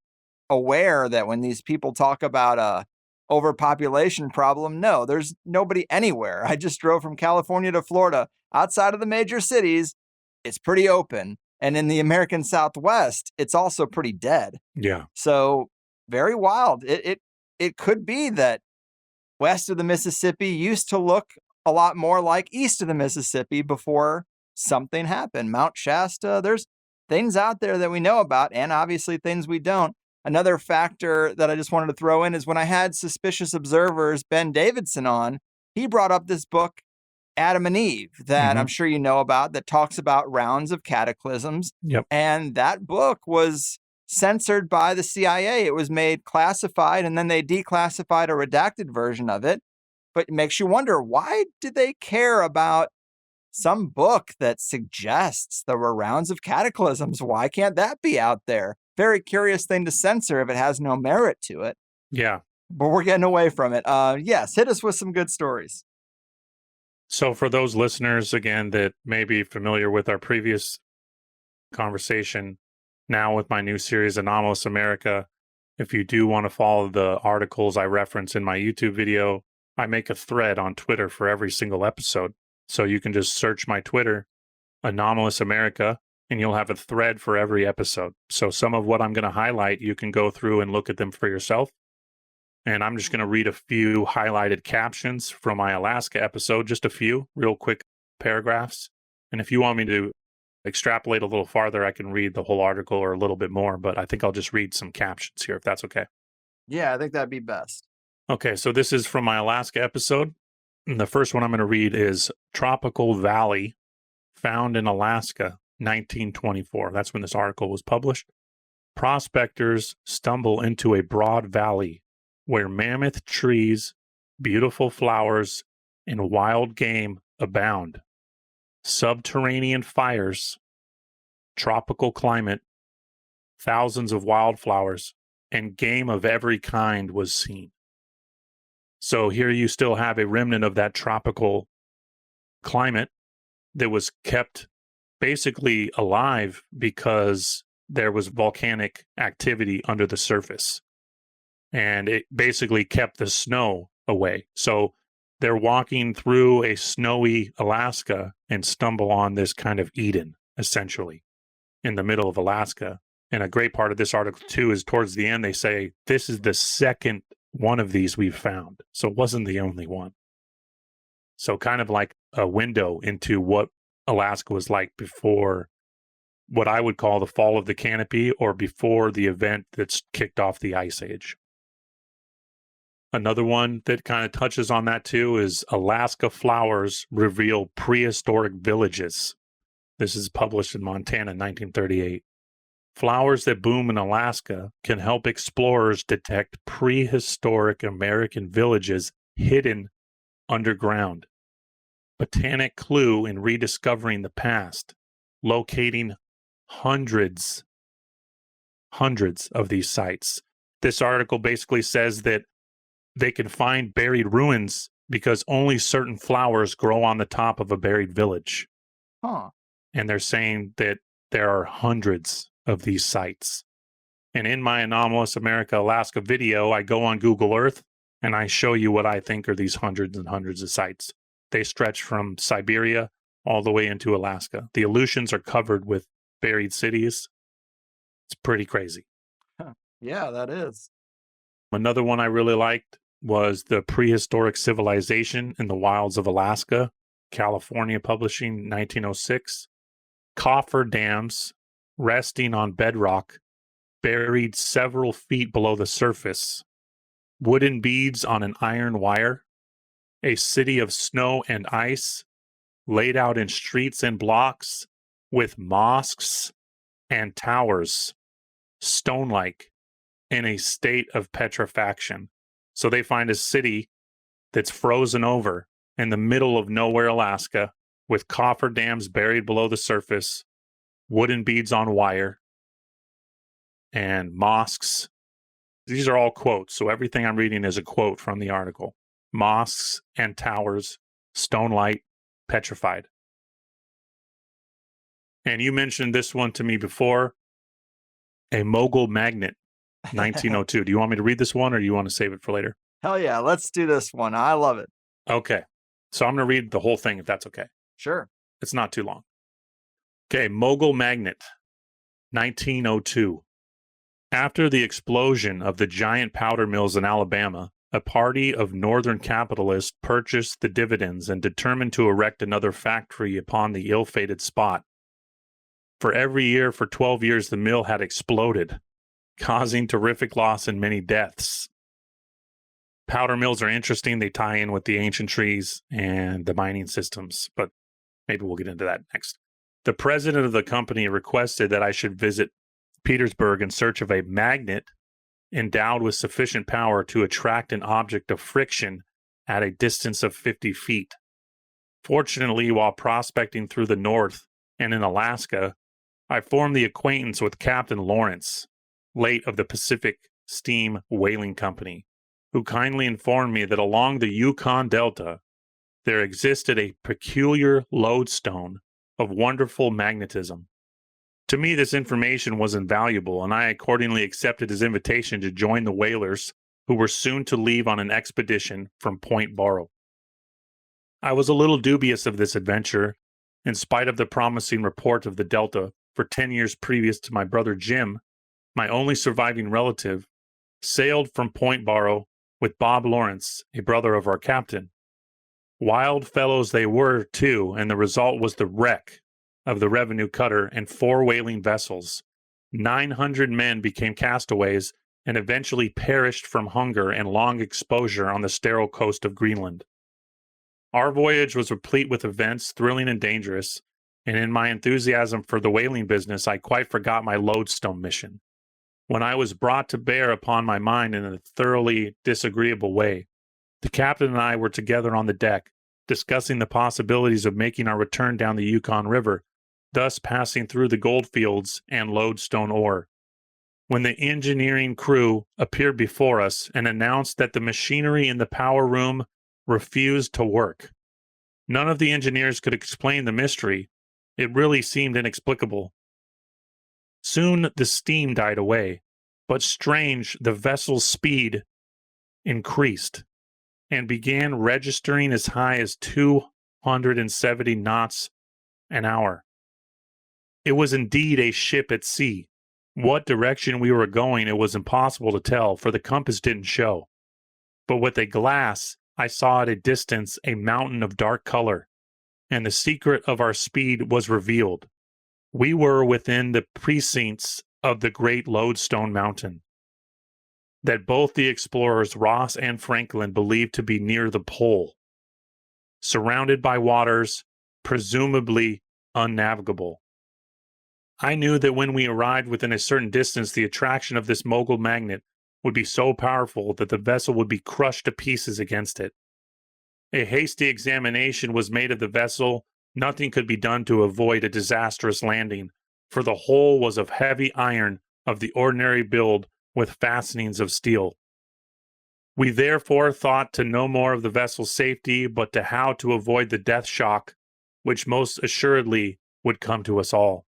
aware that when these people talk about a overpopulation problem, no, there's nobody anywhere. I just drove from California to Florida. Outside of the major cities, it's pretty open. And in the American Southwest, it's also pretty dead. Yeah. So very wild. It could be that west of the Mississippi used to look a lot more like east of the Mississippi before something happened. Mount Shasta, there's things out there that we know about, and obviously things we don't. Another factor that I just wanted to throw in is when I had Suspicious Observers Ben Davidson on, he brought up this book, Adam and Eve, that I'm sure you know about, that talks about rounds of cataclysms. Yep. And that book was censored by the CIA. It was made classified, and then they declassified a redacted version of it. But it makes you wonder, why did they care about some book that suggests there were rounds of cataclysms? Why can't that be out there? Very curious thing to censor if it has no merit to it. Yeah. But we're getting away from it. Yes, hit us with some good stories. So for those listeners, again, that may be familiar with our previous conversation, now with my new series, Anomalous America, if you do want to follow the articles I reference in my YouTube video, I make a thread on Twitter for every single episode. So you can just search my Twitter, Anomalous America, and you'll have a thread for every episode. So some of what I'm going to highlight, you can go through and look at them for yourself. And I'm just going to read a few highlighted captions from my Alaska episode, just a few real quick paragraphs. And if you want me to extrapolate a little farther, I can read the whole article or a little bit more, but I think I'll just read some captions here, if that's okay. Yeah, I think that'd be best. Okay, so this is from my Alaska episode. And the first one I'm going to read is Tropical Valley, found in Alaska, 1924. That's when this article was published. Prospectors stumble into a broad valley where mammoth trees, beautiful flowers, and wild game abound. Subterranean fires, tropical climate, thousands of wildflowers, and game of every kind was seen. So here you still have a remnant of that tropical climate that was kept basically alive because there was volcanic activity under the surface. And it basically kept the snow away. So they're walking through a snowy Alaska and stumble on this kind of Eden, essentially, in the middle of Alaska. And a great part of this article, too, is towards the end, they say, this is the second one of these we've found. So it wasn't the only one. So kind of like a window into what Alaska was like before what I would call the fall of the canopy, or before the event that's kicked off the Ice Age. Another one that kind of touches on that too is Alaska flowers reveal prehistoric villages. This is published in Montana in 1938. Flowers that bloom in Alaska can help explorers detect prehistoric American villages hidden underground. Botanic clue in rediscovering the past, locating hundreds of these sites. This article basically says that they can find buried ruins because only certain flowers grow on the top of a buried village. Huh. And they're saying that there are hundreds of these sites. And in my Anomalous America Alaska video, I go on Google Earth and I show you what I think are these hundreds and hundreds of sites. They stretch from Siberia all the way into Alaska. The Aleutians are covered with buried cities. It's pretty crazy. Yeah, that is. Another one I really liked was The Prehistoric Civilization in the Wilds of Alaska, California Publishing, 1906. Coffer dams resting on bedrock, buried several feet below the surface. Wooden beads on an iron wire. A city of snow and ice, laid out in streets and blocks, with mosques and towers, stone-like, in a state of petrifaction. So they find a city that's frozen over, in the middle of nowhere, Alaska, with coffer dams buried below the surface, wooden beads on wire, and mosques. These are all quotes, so everything I'm reading is a quote from the article. Mosques and towers, stone light, petrified. And you mentioned this one to me before, a mogul magnet, 1902. Do you want me to read this one or do you want to save it for later? Hell yeah, let's do this one. I love it. Okay. So I'm going to read the whole thing if that's okay. Sure. It's not too long. Okay, mogul magnet, 1902. After the explosion of the giant powder mills in Alabama, a party of northern capitalists purchased the dividends and determined to erect another factory upon the ill-fated spot. For every year for 12 years, the mill had exploded, causing terrific loss and many deaths. Powder mills are interesting. They tie in with the ancient trees and the mining systems, but maybe we'll get into that next. The president of the company requested that I should visit Petersburg in search of a magnet endowed with sufficient power to attract an object of friction at a distance of 50 feet. Fortunately, while prospecting through the north and in Alaska, I formed the acquaintance with Captain Lawrence, late of the Pacific Steam Whaling Company, who kindly informed me that along the Yukon Delta, there existed a peculiar lodestone of wonderful magnetism. To me, this information was invaluable, and I accordingly accepted his invitation to join the whalers who were soon to leave on an expedition from Point Barrow. I was a little dubious of this adventure, in spite of the promising report of the Delta. For 10 years previous to my brother Jim, my only surviving relative, sailed from Point Barrow with Bob Lawrence, a brother of our captain. Wild fellows they were, too, and the result was the wreck of the revenue cutter and 4 whaling vessels. 900 men became castaways and eventually perished from hunger and long exposure on the sterile coast of Greenland. Our voyage was replete with events thrilling and dangerous, and in my enthusiasm for the whaling business, I quite forgot my lodestone mission. When I was brought to bear upon my mind in a thoroughly disagreeable way, the captain and I were together on the deck, discussing the possibilities of making our return down the Yukon River, thus passing through the gold fields and lodestone ore. When the engineering crew appeared before us and announced that the machinery in the power room refused to work. None of the engineers could explain the mystery. It really seemed inexplicable. Soon the steam died away, but strange, the vessel's speed increased and began registering as high as 270 knots an hour. It was indeed a ship at sea. What direction we were going, it was impossible to tell, for the compass didn't show. But with a glass, I saw at a distance a mountain of dark color, and the secret of our speed was revealed. We were within the precincts of the great Lodestone Mountain, that both the explorers Ross and Franklin believed to be near the pole, surrounded by waters presumably unnavigable. I knew that when we arrived within a certain distance, the attraction of this mogul magnet would be so powerful that the vessel would be crushed to pieces against it. A hasty examination was made of the vessel. Nothing could be done to avoid a disastrous landing, for the hull was of heavy iron of the ordinary build with fastenings of steel. We therefore thought to no more of the vessel's safety, but to how to avoid the death shock, which most assuredly would come to us all.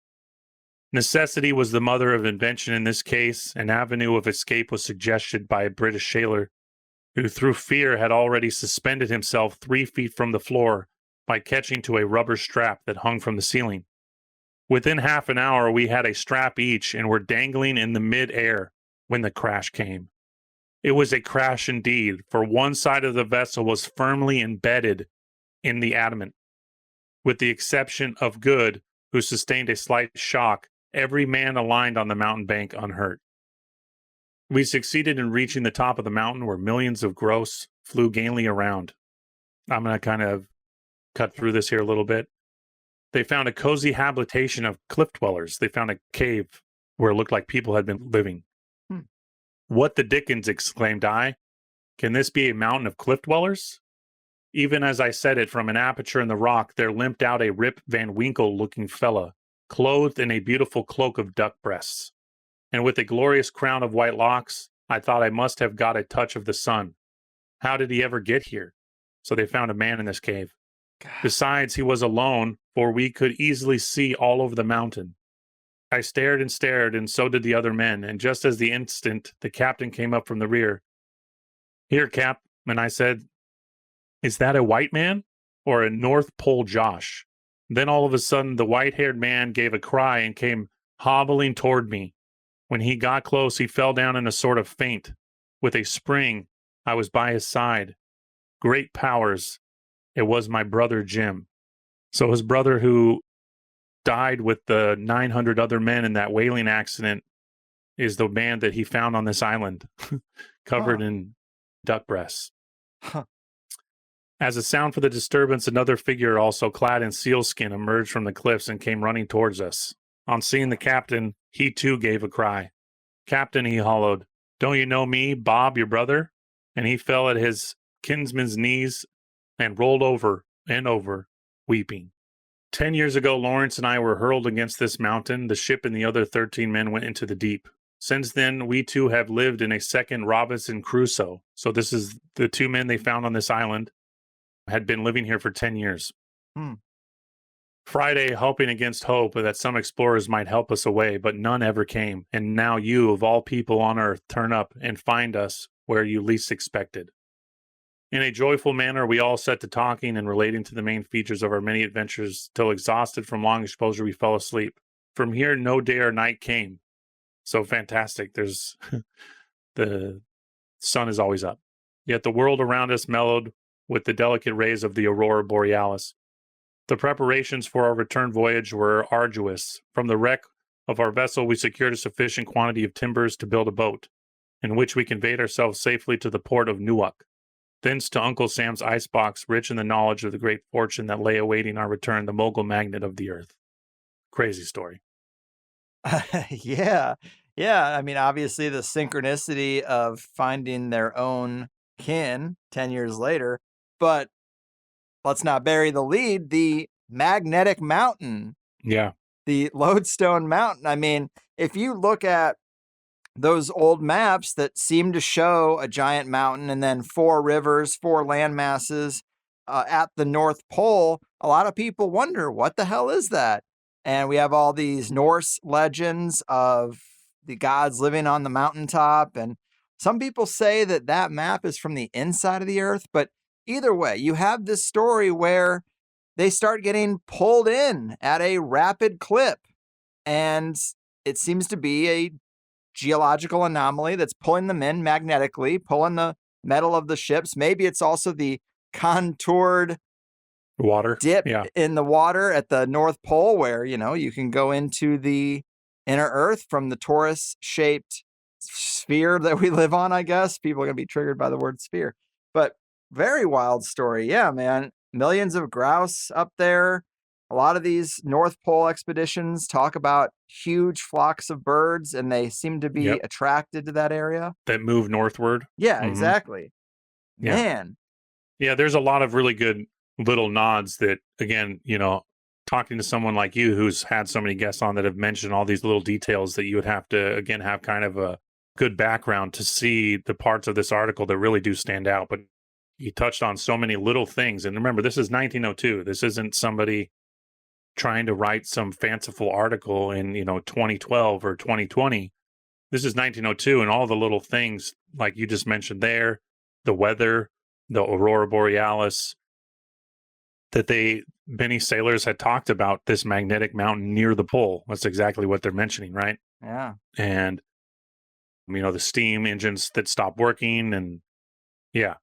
Necessity was the mother of invention in this case. An avenue of escape was suggested by a British sailor, who through fear had already suspended himself 3 feet from the floor by catching to a rubber strap that hung from the ceiling. Within half an hour we had a strap each and were dangling in the mid-air when the crash came. It was a crash indeed, for one side of the vessel was firmly embedded in the adamant. With the exception of Good, who sustained a slight shock, every man aligned on the mountain bank unhurt. We succeeded in reaching the top of the mountain where millions of grouse flew gaily around. I'm going to kind of cut through this here a little bit. They found a cozy habitation of cliff dwellers. They found a cave where it looked like people had been living. What the dickens, exclaimed I. Can this be a mountain of cliff dwellers? Even as I said it, from an aperture in the rock, there limped out a Rip Van Winkle-looking fella, clothed in a beautiful cloak of duck breasts. And with a glorious crown of white locks, I thought I must have got a touch of the sun. How did he ever get here? So they found a man in this cave. Besides, he was alone, for we could easily see all over the mountain. I stared, and so did the other men, and just as the instant the captain came up from the rear. Here, Cap, and I said, is that a white man or a North Pole Josh? Then all of a sudden the white-haired man gave a cry and came hobbling toward me. When he got close, he fell down in a sort of faint. With a spring, I was by his side. Great powers. It was my brother Jim. So his brother, who died with the 900 other men in that whaling accident, is the man that he found on this island, covered in duck breasts. As a sound for the disturbance, another figure, also clad in sealskin, emerged from the cliffs and came running towards us. On seeing the captain, he too gave a cry. Captain, he hollowed, don't you know me, Bob, your brother? And he fell at his kinsman's knees and rolled over and over, weeping. 10 years ago, Lawrence and I were hurled against this mountain. The ship and the other 13 men went into the deep. Since then, we too have lived in a second Robinson Crusoe. So this is the two men they found on this island, had been living here for 10 years. Friday, hoping against hope that some explorers might help us away, but none ever came. And now you, of all people on earth, turn up and find us where you least expected. In a joyful manner, we all set to talking and relating to the main features of our many adventures, till exhausted from long exposure, we fell asleep. From here, no day or night came. So fantastic. There's the sun is always up. Yet the world around us mellowed with the delicate rays of the aurora borealis. The preparations for our return voyage were arduous. From the wreck of our vessel, we secured a sufficient quantity of timbers to build a boat, in which we conveyed ourselves safely to the port of Newark. Thence to Uncle Sam's icebox, rich in the knowledge of the great fortune that lay awaiting our return, the mogul magnet of the earth. Crazy story. Yeah. Yeah. I mean, obviously, the synchronicity of finding their own kin 10 years later, but let's not bury the lead. The magnetic mountain. Yeah. The Lodestone Mountain. I mean, if you look at those old maps that seem to show a giant mountain and then 4 rivers, 4 land masses at the North Pole, a lot of people wonder, what the hell is that? And we have all these Norse legends of the gods living on the mountaintop. And some people say that that map is from the inside of the earth. But either way, you have this story where they start getting pulled in at a rapid clip. And it seems to be a geological anomaly that's pulling them in magnetically, pulling the metal of the ships. Maybe it's also the contoured water dip in the water at the North Pole where, you know, you can go into the inner earth from the torus-shaped sphere that we live on, I guess. People are going to be triggered by the word sphere. But very wild story. Yeah, man. Millions of grouse up there. A lot of these North Pole expeditions talk about huge flocks of birds, and they seem to be attracted to that area. That move northward. Yeah, exactly. Yeah. Man. Yeah, there's a lot of really good little nods that, again, you know, talking to someone like you who's had so many guests on that have mentioned all these little details that you would have to, again, have kind of a good background to see the parts of this article that really do stand out. But you touched on so many little things. And remember, this is 1902. This isn't somebody trying to write some fanciful article in, you know, 2012 or 2020. This is 1902, and all the little things like you just mentioned there, the weather, the aurora borealis, that many sailors had talked about this magnetic mountain near the pole. That's exactly what they're mentioning, right? Yeah. And, you know, the steam engines that stopped working. And yeah,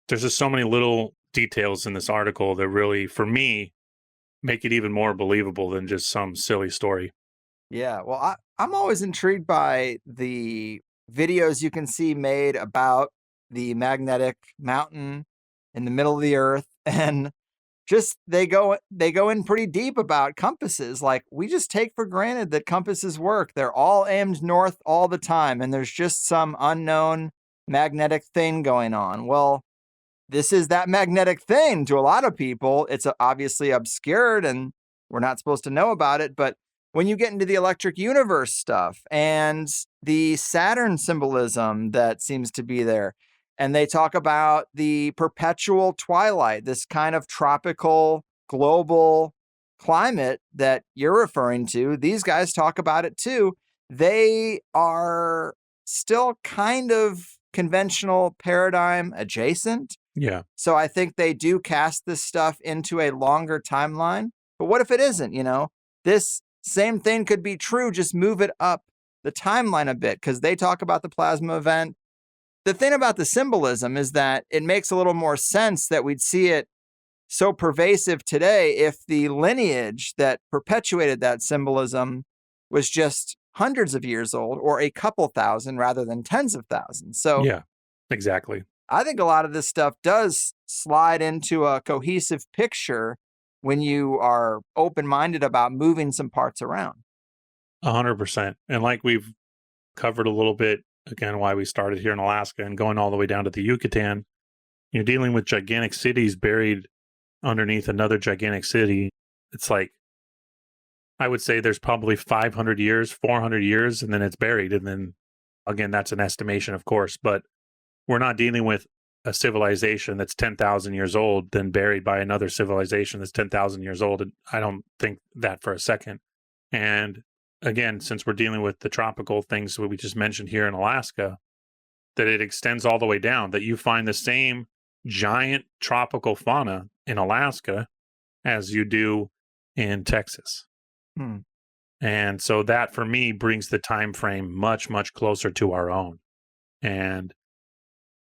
there's just so many little details in this article that really, for me, make it even more believable than just some silly story. Yeah. Well, I'm always intrigued by the videos you can see made about the magnetic mountain in the middle of the earth, and just they go in pretty deep about compasses. Like, we just take for granted that compasses work. They're all aimed north all the time, and there's just some unknown magnetic thing going on. Well, this is that magnetic thing to a lot of people. It's obviously obscured and we're not supposed to know about it. But when you get into the electric universe stuff and the Saturn symbolism that seems to be there, and they talk about the perpetual twilight, this kind of tropical global climate that you're referring to, these guys talk about it too. They are still kind of conventional paradigm adjacent. Yeah. So I think they do cast this stuff into a longer timeline. But what if it isn't, This same thing could be true, just move it up the timeline a bit, because they talk about the plasma event. The thing about the symbolism is that it makes a little more sense that we'd see it so pervasive today if the lineage that perpetuated that symbolism was just hundreds of years old or a couple thousand rather than tens of thousands. So yeah, exactly. I think a lot of this stuff does slide into a cohesive picture when you are open-minded about moving some parts around. 100%. And like we've covered a little bit, again, why we started here in Alaska and going all the way down to the Yucatan, you're dealing with gigantic cities buried underneath another gigantic city. It's like, I would say there's probably 500 years, 400 years, and then it's buried. And then, again, that's an estimation, of course, but we're not dealing with a civilization that's 10,000 years old, then buried by another civilization that's 10,000 years old. And I don't think that for a second. And again, since we're dealing with the tropical things that we just mentioned here in Alaska, that it extends all the way down, that you find the same giant tropical fauna in Alaska as you do in Texas. And so that for me brings the time frame much, much closer to our own. And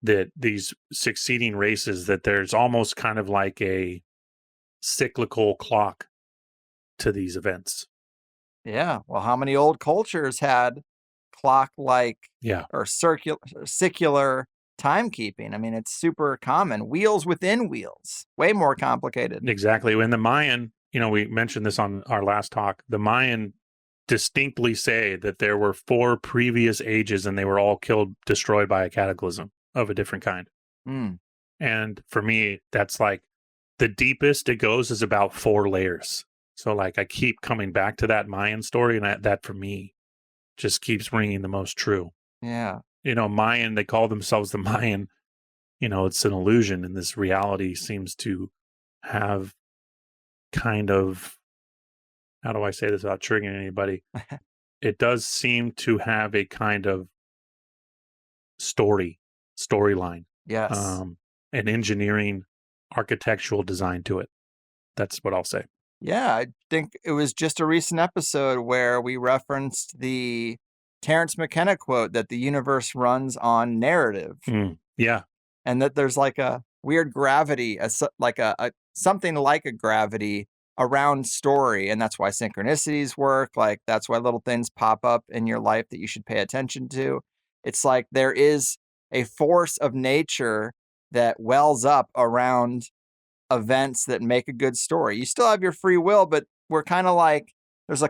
that these succeeding races, that there's almost kind of like a cyclical clock to these events. Yeah. Well, how many old cultures had clock-like or circular timekeeping? I mean, it's super common. Wheels within wheels. Way more complicated. Exactly. When the Mayan, we mentioned this on our last talk, the Mayan distinctly say that there were 4 previous ages and they were all destroyed by a cataclysm of a different kind. And for me, that's like the deepest it goes is about 4 layers. So like I keep coming back to that Mayan story, and that for me just keeps ringing the most true. Yeah. Mayan, they call themselves the Mayan. It's an illusion, and this reality seems to have kind of, how do I say this without triggering anybody? It does seem to have a kind of storyline. Yes. An engineering, architectural design to it. That's what I'll say. Yeah, I think it was just a recent episode where we referenced the Terrence McKenna quote that the universe runs on narrative. Yeah. And that there's like a weird gravity, something like a gravity around story. And that's why synchronicities work. Like that's why little things pop up in your life that you should pay attention to. It's like there is a force of nature that wells up around events that make a good story. You still have your free will, but we're kind of like, there's a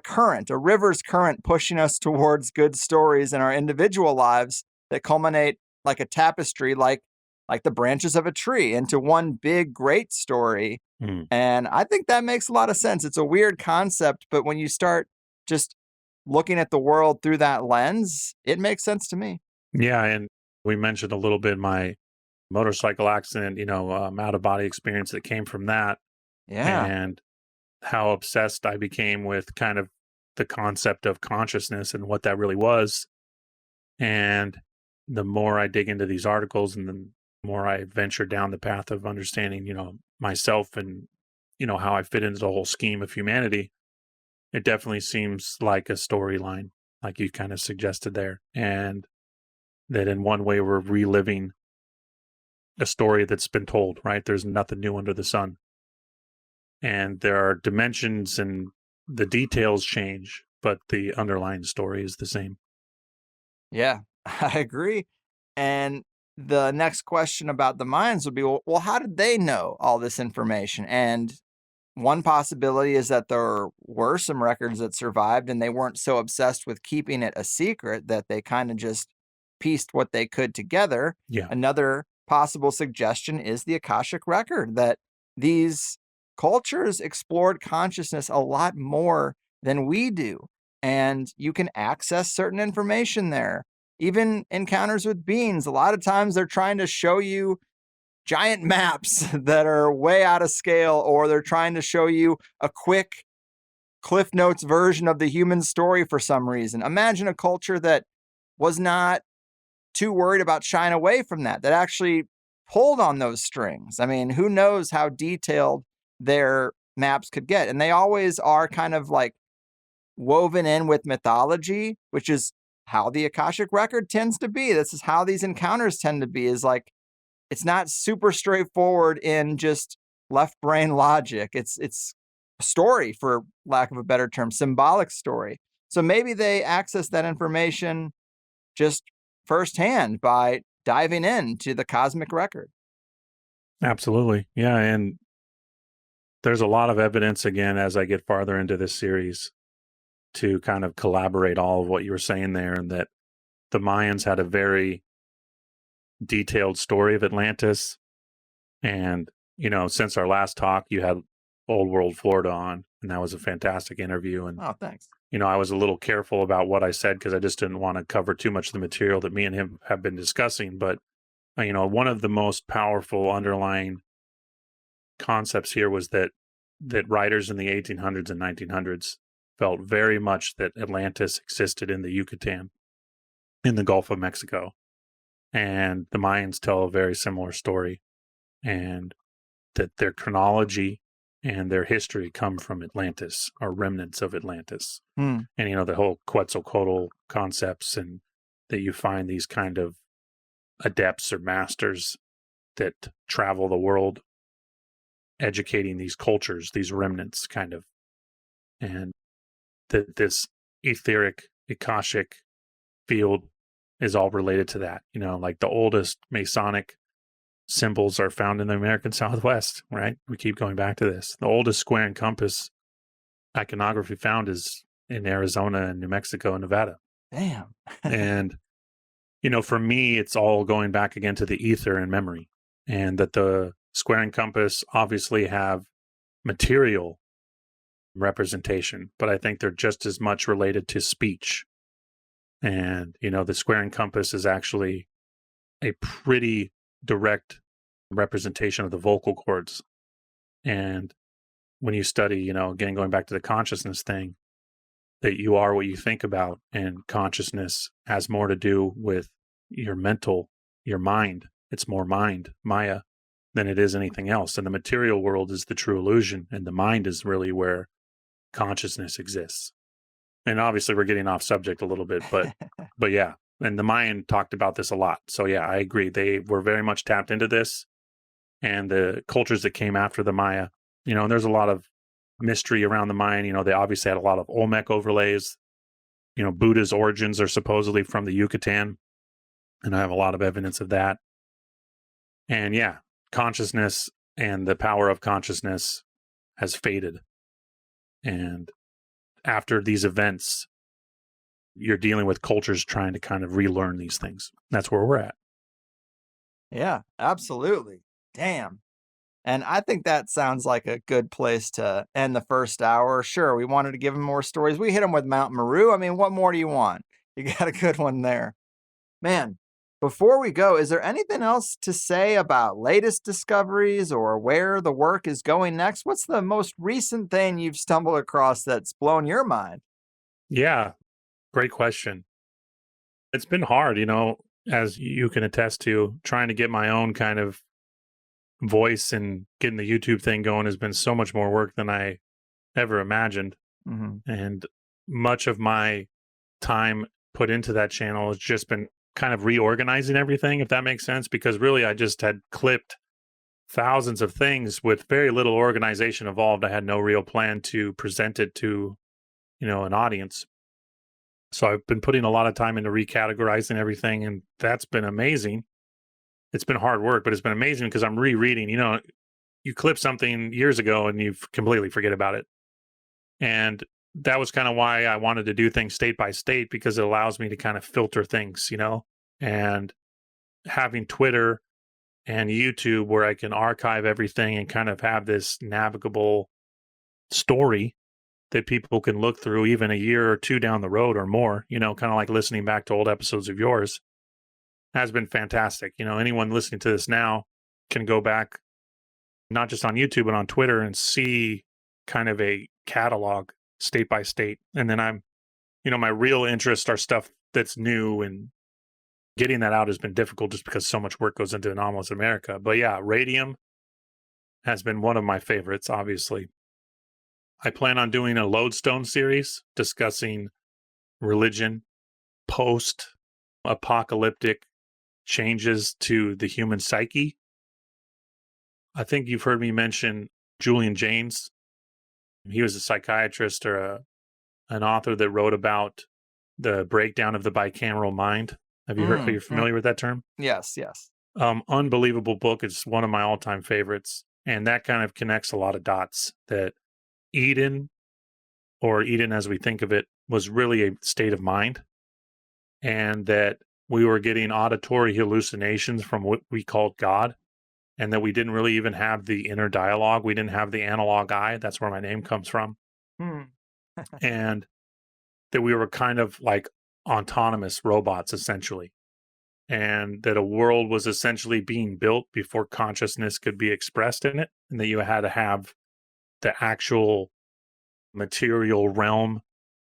river's current pushing us towards good stories in our individual lives that culminate like a tapestry, like the branches of a tree into one big, great story. And I think that makes a lot of sense. It's a weird concept, but when you start just looking at the world through that lens, it makes sense to me. Yeah. And we mentioned a little bit my motorcycle accident, out of body experience that came from that. Yeah. And how obsessed I became with kind of the concept of consciousness and what that really was. And the more I dig into these articles and the more I venture down the path of understanding, myself and, how I fit into the whole scheme of humanity, it definitely seems like a storyline, like you kind of suggested there. And that in one way we're reliving a story that's been told, right? There's nothing new under the sun. And there are dimensions and the details change, but the underlying story is the same. Yeah, I agree. And the next question about the Mayans would be, well, how did they know all this information? And one possibility is that there were some records that survived and they weren't so obsessed with keeping it a secret that they kind of just pieced what they could together. Yeah. Another possible suggestion is the Akashic Record, that these cultures explored consciousness a lot more than we do. And you can access certain information there. Even encounters with beings, a lot of times they're trying to show you giant maps that are way out of scale, or they're trying to show you a quick Cliff Notes version of the human story for some reason. Imagine a culture that was not too worried about shying away from that actually pulled on those strings. I mean, who knows how detailed their maps could get. And they always are kind of like woven in with mythology, which is how the Akashic Record tends to be. This is how these encounters tend to be, is like, it's not super straightforward in just left brain logic. It's a story, for lack of a better term, symbolic story. So maybe they access that information just firsthand by diving into the cosmic record. Absolutely. Yeah. And there's a lot of evidence, again, as I get farther into this series, to kind of collaborate all of what you were saying there, and that the Mayans had a very detailed story of Atlantis. And, you know, since our last talk, you had Old World Florida on, and that was a fantastic interview. And, oh, thanks. You know, I was a little careful about what I said because I just didn't want to cover too much of the material that me and him have been discussing. But, you know, one of the most powerful underlying concepts here was that writers in the 1800s and 1900s felt very much that Atlantis existed in the Yucatan, in the Gulf of Mexico. And the Mayans tell a very similar story, and that their chronology and their history come from Atlantis, or remnants of Atlantis. And, you know, the whole Quetzalcoatl concepts, and that you find these kind of adepts or masters that travel the world educating these cultures, these remnants kind of. And that this etheric, Akashic field is all related to that. You know, like the oldest Masonic symbols are found in the American Southwest, right? We keep going back to this. The oldest square and compass iconography found is in Arizona and New Mexico and Nevada. Damn. And, you know, for me, it's all going back again to the ether and memory, and that the square and compass obviously have material representation, but I think they're just as much related to speech. And, you know, the square and compass is actually a pretty direct representation of the vocal cords. And when you study, you know, again, going back to the consciousness thing, that you are what you think about, and consciousness has more to do with your mental, your mind. It's more mind, Maya, than it is anything else. And the material world is the true illusion, and the mind is really where consciousness exists. And obviously we're getting off subject a little bit, but yeah. And the Mayan talked about this a lot. So yeah, I agree. They were very much tapped into this, and the cultures that came after the Maya, you know, and there's a lot of mystery around the Mayan. You know, they obviously had a lot of Olmec overlays. You know, Buddha's origins are supposedly from the Yucatan, and I have a lot of evidence of that. And yeah, consciousness and the power of consciousness has faded. And after these events, you're dealing with cultures trying to kind of relearn these things. That's where we're at. Yeah, absolutely. Damn. And I think that sounds like a good place to end the first hour. Sure, we wanted to give him more stories. We hit him with Mount Meru. I mean, what more do you want? You got a good one there. Man, before we go, is there anything else to say about latest discoveries or where the work is going next? What's the most recent thing you've stumbled across that's blown your mind? Yeah, great question. It's been hard, you know, as you can attest to, trying to get my own kind of voice and getting the YouTube thing going has been so much more work than I ever imagined. Mm-hmm. And much of my time put into that channel has just been kind of reorganizing everything, if that makes sense, because really I just had clipped thousands of things with very little organization involved. I had no real plan to present it to, you know, an audience. So I've been putting a lot of time into recategorizing everything, and that's been amazing. It's been hard work, but it's been amazing because I'm rereading. You know, you clip something years ago and you completely forget about it. And that was kind of why I wanted to do things state by state, because it allows me to kind of filter things, you know. And having Twitter and YouTube where I can archive everything and kind of have this navigable story that people can look through even a year or two down the road or more, kind of like listening back to old episodes of yours, has been fantastic. Anyone listening to this now can go back, not just on YouTube, but on Twitter and see kind of a catalog state by state. And then my real interests are stuff that's new, and getting that out has been difficult just because so much work goes into Anomalies America. But yeah, Radium has been one of my favorites, obviously. I plan on doing a Lodestone series discussing religion, post-apocalyptic changes to the human psyche. I think you've heard me mention Julian Jaynes. He was a psychiatrist or an author that wrote about the breakdown of the bicameral mind. Have you heard? Are you familiar with that term? Yes. Unbelievable book. It's one of my all-time favorites. And that kind of connects a lot of dots that Eden, or Eden as we think of it, was really a state of mind. And that we were getting auditory hallucinations from what we called God. And that we didn't really even have the inner dialogue. We didn't have the analog eye. That's where my name comes from. And that we were kind of like autonomous robots, essentially. And that a world was essentially being built before consciousness could be expressed in it. And that you had to have the actual material realm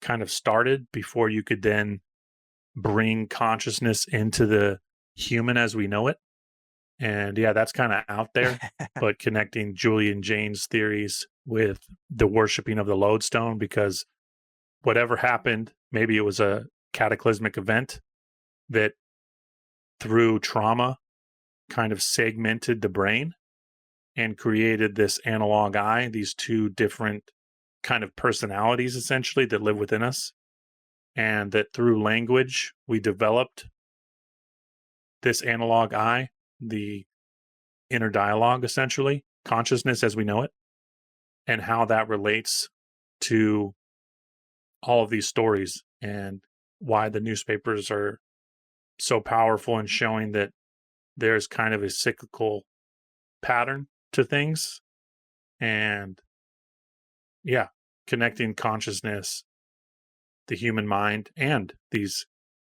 kind of started before you could then bring consciousness into the human as we know it. And yeah, that's kind of out there, but connecting Julian Jaynes' theories with the worshiping of the lodestone, because whatever happened, maybe it was a cataclysmic event that through trauma kind of segmented the brain and created this analog eye, these two different kind of personalities essentially that live within us. And that through language, we developed this analog eye, the inner dialogue, essentially, consciousness as we know it, and how that relates to all of these stories and why the newspapers are so powerful in showing that there's kind of a cyclical pattern to things. And yeah, connecting consciousness, the human mind, and these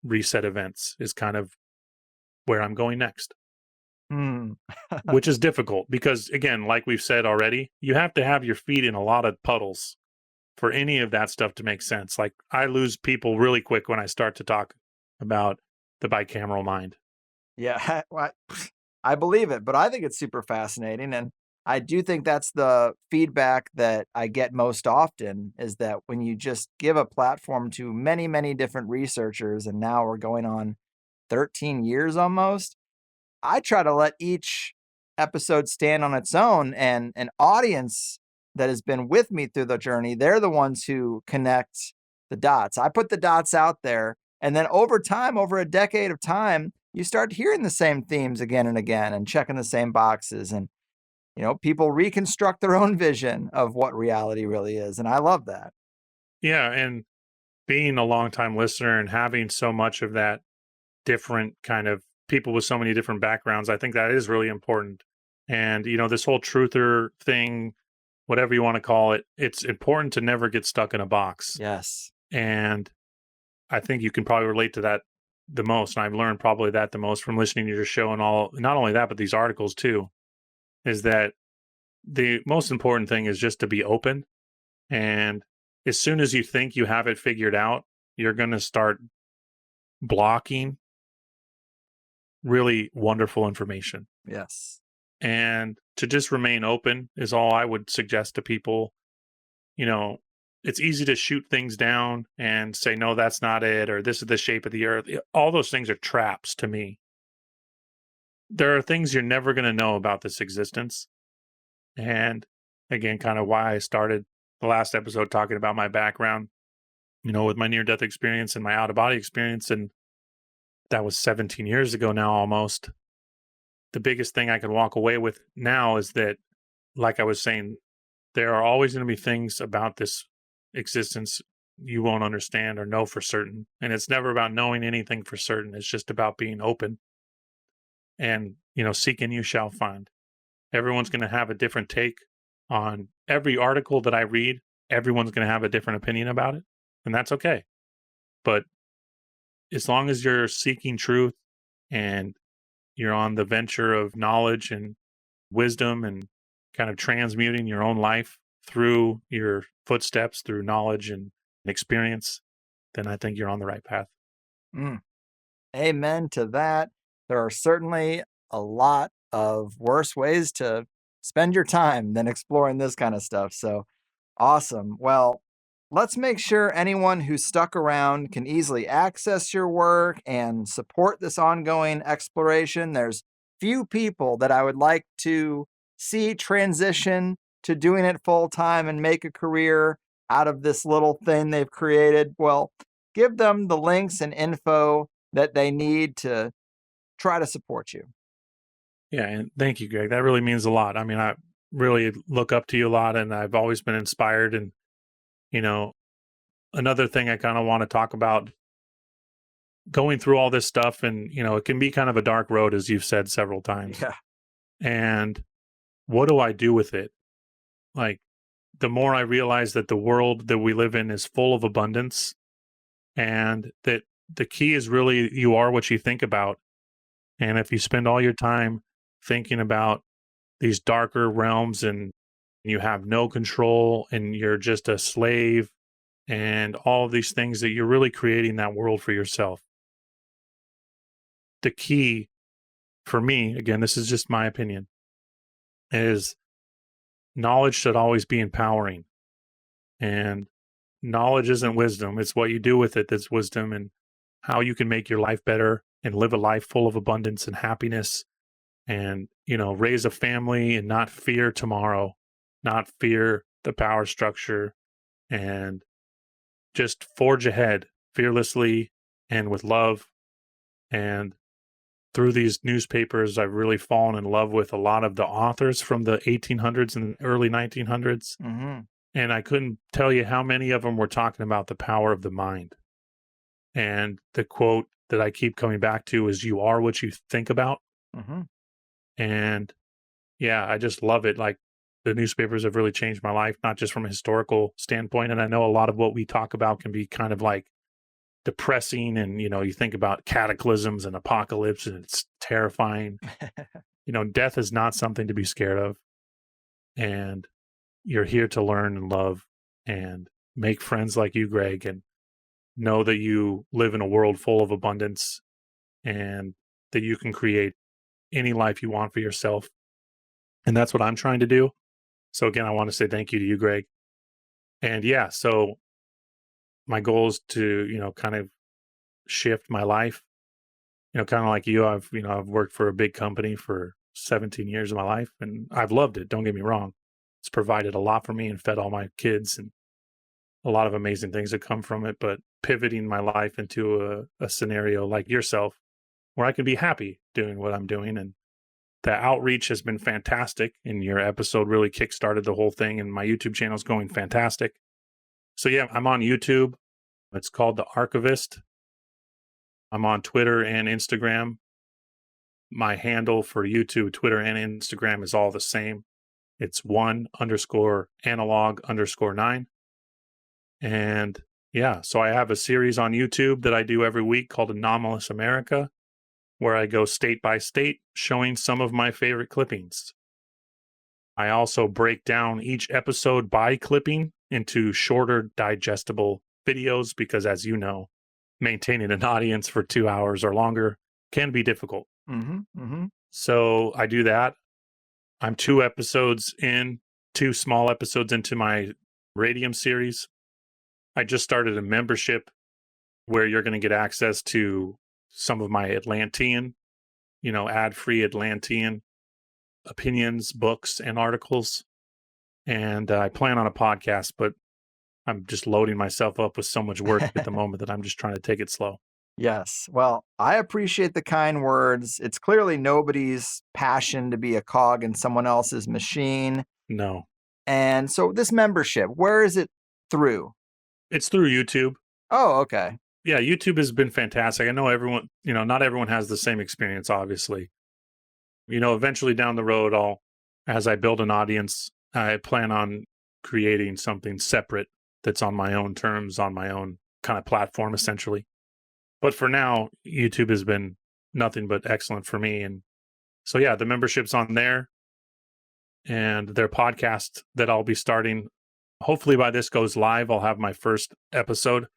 reset events is kind of where I'm going next. Which is difficult because, again, like we've said already, you have to have your feet in a lot of puddles for any of that stuff to make sense. Like, I lose people really quick when I start to talk about the bicameral mind. Yeah, I believe it, but I think it's super fascinating. And I do think that's the feedback that I get most often, is that when you just give a platform to many, many different researchers, and now we're going on 13 years almost, I try to let each episode stand on its own, and an audience that has been with me through the journey, they're the ones who connect the dots. I put the dots out there, and then over time, over a decade of time, you start hearing the same themes again and again and checking the same boxes. And, people reconstruct their own vision of what reality really is. And I love that. Yeah. And being a longtime listener and having so much of that different kind of people with so many different backgrounds, I think that is really important. And, this whole truther thing, whatever you want to call it, it's important to never get stuck in a box. Yes. And I think you can probably relate to that the most. And I've learned probably that the most from listening to your show and all, not only that, but these articles too, is that the most important thing is just to be open. And as soon as you think you have it figured out, you're going to start blocking really wonderful information. Yes. And to just remain open is all I would suggest to people. It's easy to shoot things down and say, no, that's not it, or this is the shape of the earth. All those things are traps to me. There are things you're never going to know about this existence. And again, kind of why I started the last episode talking about my background, with my near-death experience and my out-of-body experience. And that was 17 years ago now, almost. The biggest thing I can walk away with now is that, like I was saying, there are always going to be things about this existence you won't understand or know for certain. And it's never about knowing anything for certain. It's just about being open. And, seek and you shall find. Everyone's going to have a different take on every article that I read. Everyone's going to have a different opinion about it, and that's okay. But as long as you're seeking truth and you're on the venture of knowledge and wisdom and kind of transmuting your own life through your footsteps, through knowledge and experience, then I think you're on the right path. Amen to that. There are certainly a lot of worse ways to spend your time than exploring this kind of stuff. So awesome. Well, let's make sure anyone who's stuck around can easily access your work and support this ongoing exploration. There's few people that I would like to see transition to doing it full time and make a career out of this little thing they've created. Well, give them the links and info that they need to try to support you. Yeah, and thank you, Greg. That really means a lot. I mean, I really look up to you a lot, and I've always been inspired. And, another thing I kind of want to talk about going through all this stuff, and, it can be kind of a dark road, as you've said several times. Yeah. And what do I do with it? Like, the more I realize that the world that we live in is full of abundance, and that the key is really you are what you think about. And if you spend all your time thinking about these darker realms and you have no control and you're just a slave and all of these things, that you're really creating that world for yourself. The key for me, again, this is just my opinion, is knowledge should always be empowering. And knowledge isn't wisdom. It's what you do with it that's wisdom, and how you can make your life better and live a life full of abundance and happiness, and, raise a family and not fear tomorrow, not fear the power structure, and just forge ahead fearlessly and with love. And through these newspapers, I've really fallen in love with a lot of the authors from the 1800s and early 1900s. Mm-hmm. And I couldn't tell you how many of them were talking about the power of the mind. And the quote that I keep coming back to is, "You are what you think about." Mm-hmm. And yeah, I just love it. Like, the newspapers have really changed my life, not just from a historical standpoint. And I know a lot of what we talk about can be kind of like depressing. And, you think about cataclysms and apocalypse, and it's terrifying. Death is not something to be scared of. And you're here to learn and love and make friends like you, Greg, and know that you live in a world full of abundance and that you can create any life you want for yourself. And that's what I'm trying to do. So again, I want to say thank you to you, Greg. And yeah, so my goal is to, kind of shift my life, kind of like you. I've worked for a big company for 17 years of my life, and I've loved it. Don't get me wrong. It's provided a lot for me and fed all my kids, and a lot of amazing things that come from it. But pivoting my life into a scenario like yourself, where I can be happy doing what I'm doing. And the outreach has been fantastic, and your episode really kickstarted the whole thing, and my YouTube channel is going fantastic. So yeah, I'm on YouTube. It's called The Archivist. I'm on Twitter and Instagram. My handle for YouTube, Twitter, and Instagram is all the same. It's 1_analog_9. And yeah, so I have a series on YouTube that I do every week called Anomalous America, where I go state by state showing some of my favorite clippings. I also break down each episode by clipping into shorter, digestible videos because, as you know, maintaining an audience for 2 hours or longer can be difficult. Mm-hmm. Mm-hmm. So I do that. I'm 2 small episodes into my Radium series. I just started a membership where you're going to get access to some of my Atlantean, ad-free Atlantean opinions, books, and articles. And I plan on a podcast, but I'm just loading myself up with so much work at the moment that I'm just trying to take it slow. Yes. Well, I appreciate the kind words. It's clearly nobody's passion to be a cog in someone else's machine. No. And so this membership, where is it through? It's through YouTube. Oh, okay. Yeah, YouTube has been fantastic. I know everyone, not everyone has the same experience, obviously. Eventually down the road, as I build an audience, I plan on creating something separate that's on my own terms, on my own kind of platform, essentially. But for now, YouTube has been nothing but excellent for me. And so, yeah, the membership's on there and their podcast that I'll be starting. Hopefully by this goes live, I'll have my first episode.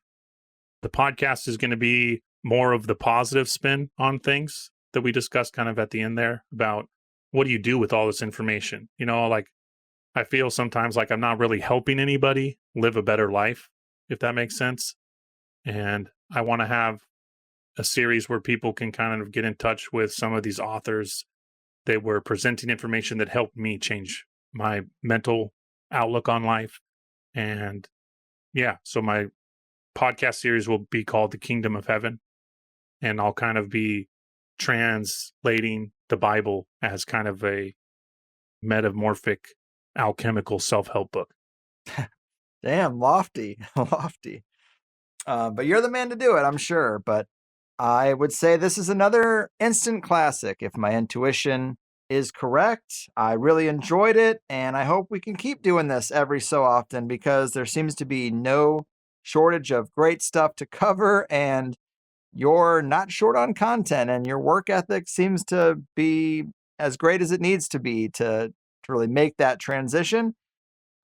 The podcast is going to be more of the positive spin on things that we discussed kind of at the end there about what do you do with all this information? Like I feel sometimes like I'm not really helping anybody live a better life, if that makes sense. And I want to have a series where people can kind of get in touch with some of these authors that were presenting information that helped me change my mental outlook on life. And yeah, so my podcast series will be called The Kingdom of Heaven. And I'll kind of be translating the Bible as kind of a metamorphic, alchemical self-help book. Damn, lofty, lofty. But you're the man to do it, I'm sure. But I would say this is another instant classic. If my intuition is correct, I really enjoyed it, and I hope we can keep doing this every so often because there seems to be no shortage of great stuff to cover, and you're not short on content, and your work ethic seems to be as great as it needs to be to really make that transition.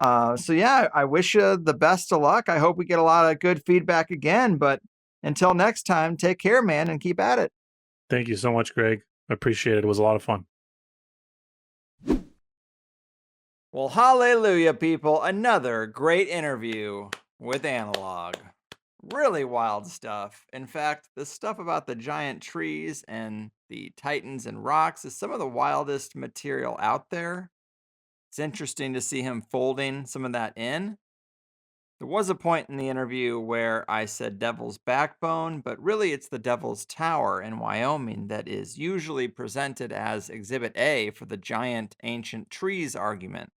So yeah, I wish you the best of luck. I hope we get a lot of good feedback again, but until next time, take care, man, and keep at it. Thank you so much, Greg. I appreciate it. It was a lot of fun. Well, hallelujah, people. Another great interview with Analog. Really wild stuff. In fact, the stuff about the giant trees and the titans and rocks is some of the wildest material out there. It's interesting to see him folding some of that in. There was a point in the interview where I said Devil's Backbone, but really it's the Devil's Tower in Wyoming that is usually presented as Exhibit A for the giant ancient trees argument.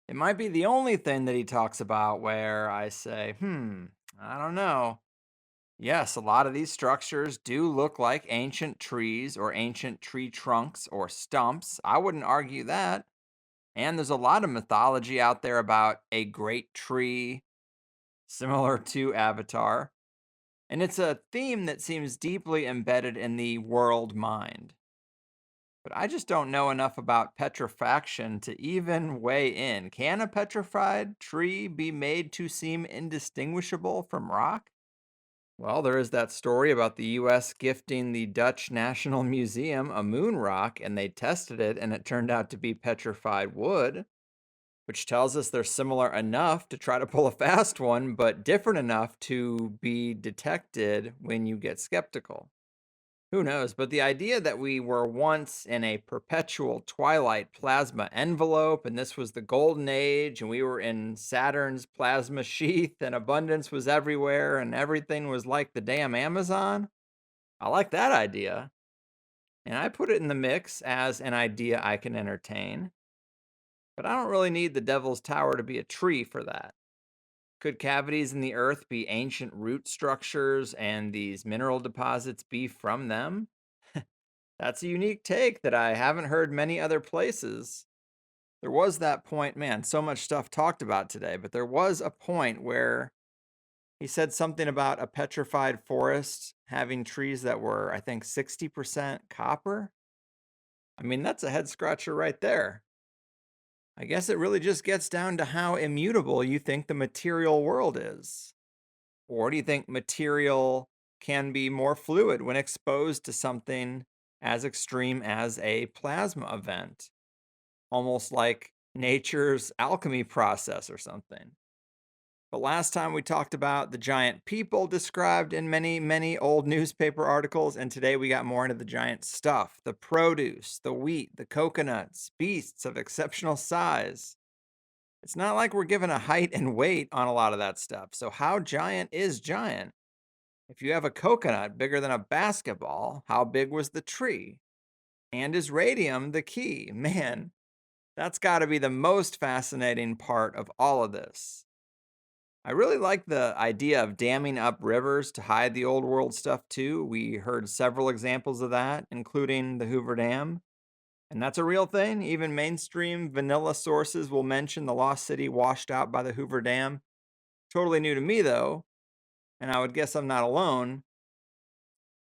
It might be the only thing that he talks about where I say, I don't know. Yes, a lot of these structures do look like ancient trees or ancient tree trunks or stumps. I wouldn't argue that. And there's a lot of mythology out there about a great tree, similar to Avatar. And it's a theme that seems deeply embedded in the world mind. But I just don't know enough about petrifaction to even weigh in. Can a petrified tree be made to seem indistinguishable from rock? Well, there is that story about the US gifting the Dutch National Museum a moon rock, and they tested it, and it turned out to be petrified wood, which tells us they're similar enough to try to pull a fast one, but different enough to be detected when you get skeptical. Who knows? But the idea that we were once in a perpetual twilight plasma envelope, and this was the golden age, and we were in Saturn's plasma sheath, and abundance was everywhere, and everything was like the damn Amazon. I like that idea. And I put it in the mix as an idea I can entertain. But I don't really need the Devil's Tower to be a tree for that. Could cavities in the earth be ancient root structures and these mineral deposits be from them? That's a unique take that I haven't heard many other places. There was that point, man, so much stuff talked about today, but there was a point where he said something about a petrified forest having trees that were, I think, 60% copper. I mean, that's a head scratcher right there. I guess it really just gets down to how immutable you think the material world is. Or do you think material can be more fluid when exposed to something as extreme as a plasma event? Almost like nature's alchemy process or something. But last time we talked about the giant people described in many, many old newspaper articles, and today we got more into the giant stuff, the produce, the wheat, the coconuts, beasts of exceptional size. It's not like we're given a height and weight on a lot of that stuff. So how giant is giant? If you have a coconut bigger than a basketball, how big was the tree? And is radium the key? Man, that's got to be the most fascinating part of all of this. I really like the idea of damming up rivers to hide the old world stuff too. We heard several examples of that, including the Hoover Dam. And that's a real thing. Even mainstream vanilla sources will mention the lost city washed out by the Hoover Dam. Totally new to me, though, and I would guess I'm not alone.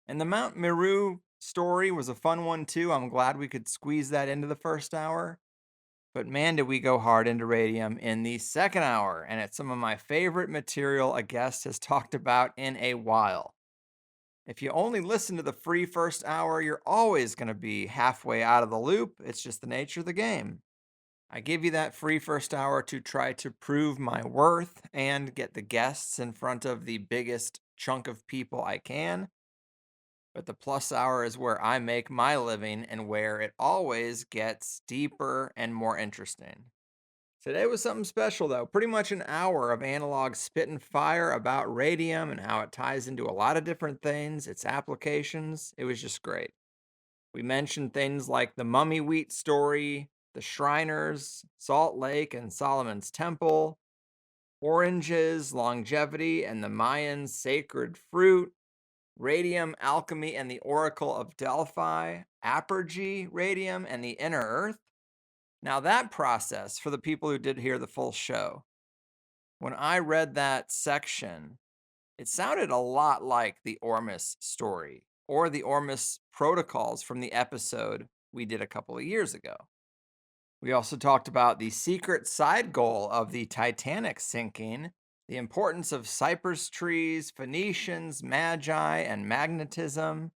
And the Mount Meru story was a fun one, too. I'm glad we could squeeze that into the first hour. But man, did we go hard into radium in the second hour, and it's some of my favorite material a guest has talked about in a while. If you only listen to the free first hour, you're always going to be halfway out of the loop. It's just the nature of the game. I give you that free first hour to try to prove my worth and get the guests in front of the biggest chunk of people I can. But the plus hour is where I make my living and where it always gets deeper and more interesting. Today was something special, though. Pretty much an hour of analog spit and fire about radium and how it ties into a lot of different things, its applications. It was just great. We mentioned things like the mummy wheat story, the Shriners, Salt Lake and Solomon's Temple, oranges, longevity, and the Mayans' sacred fruit, radium, alchemy, and the Oracle of Delphi, apergy, radium, and the inner earth. Now, that process, for the people who did hear the full show, when I read that section, it sounded a lot like the Ormus story or the Ormus protocols from the episode we did a couple of years ago. We also talked about the secret side goal of the Titanic sinking, the importance of cypress trees, Phoenicians, magi, and magnetism,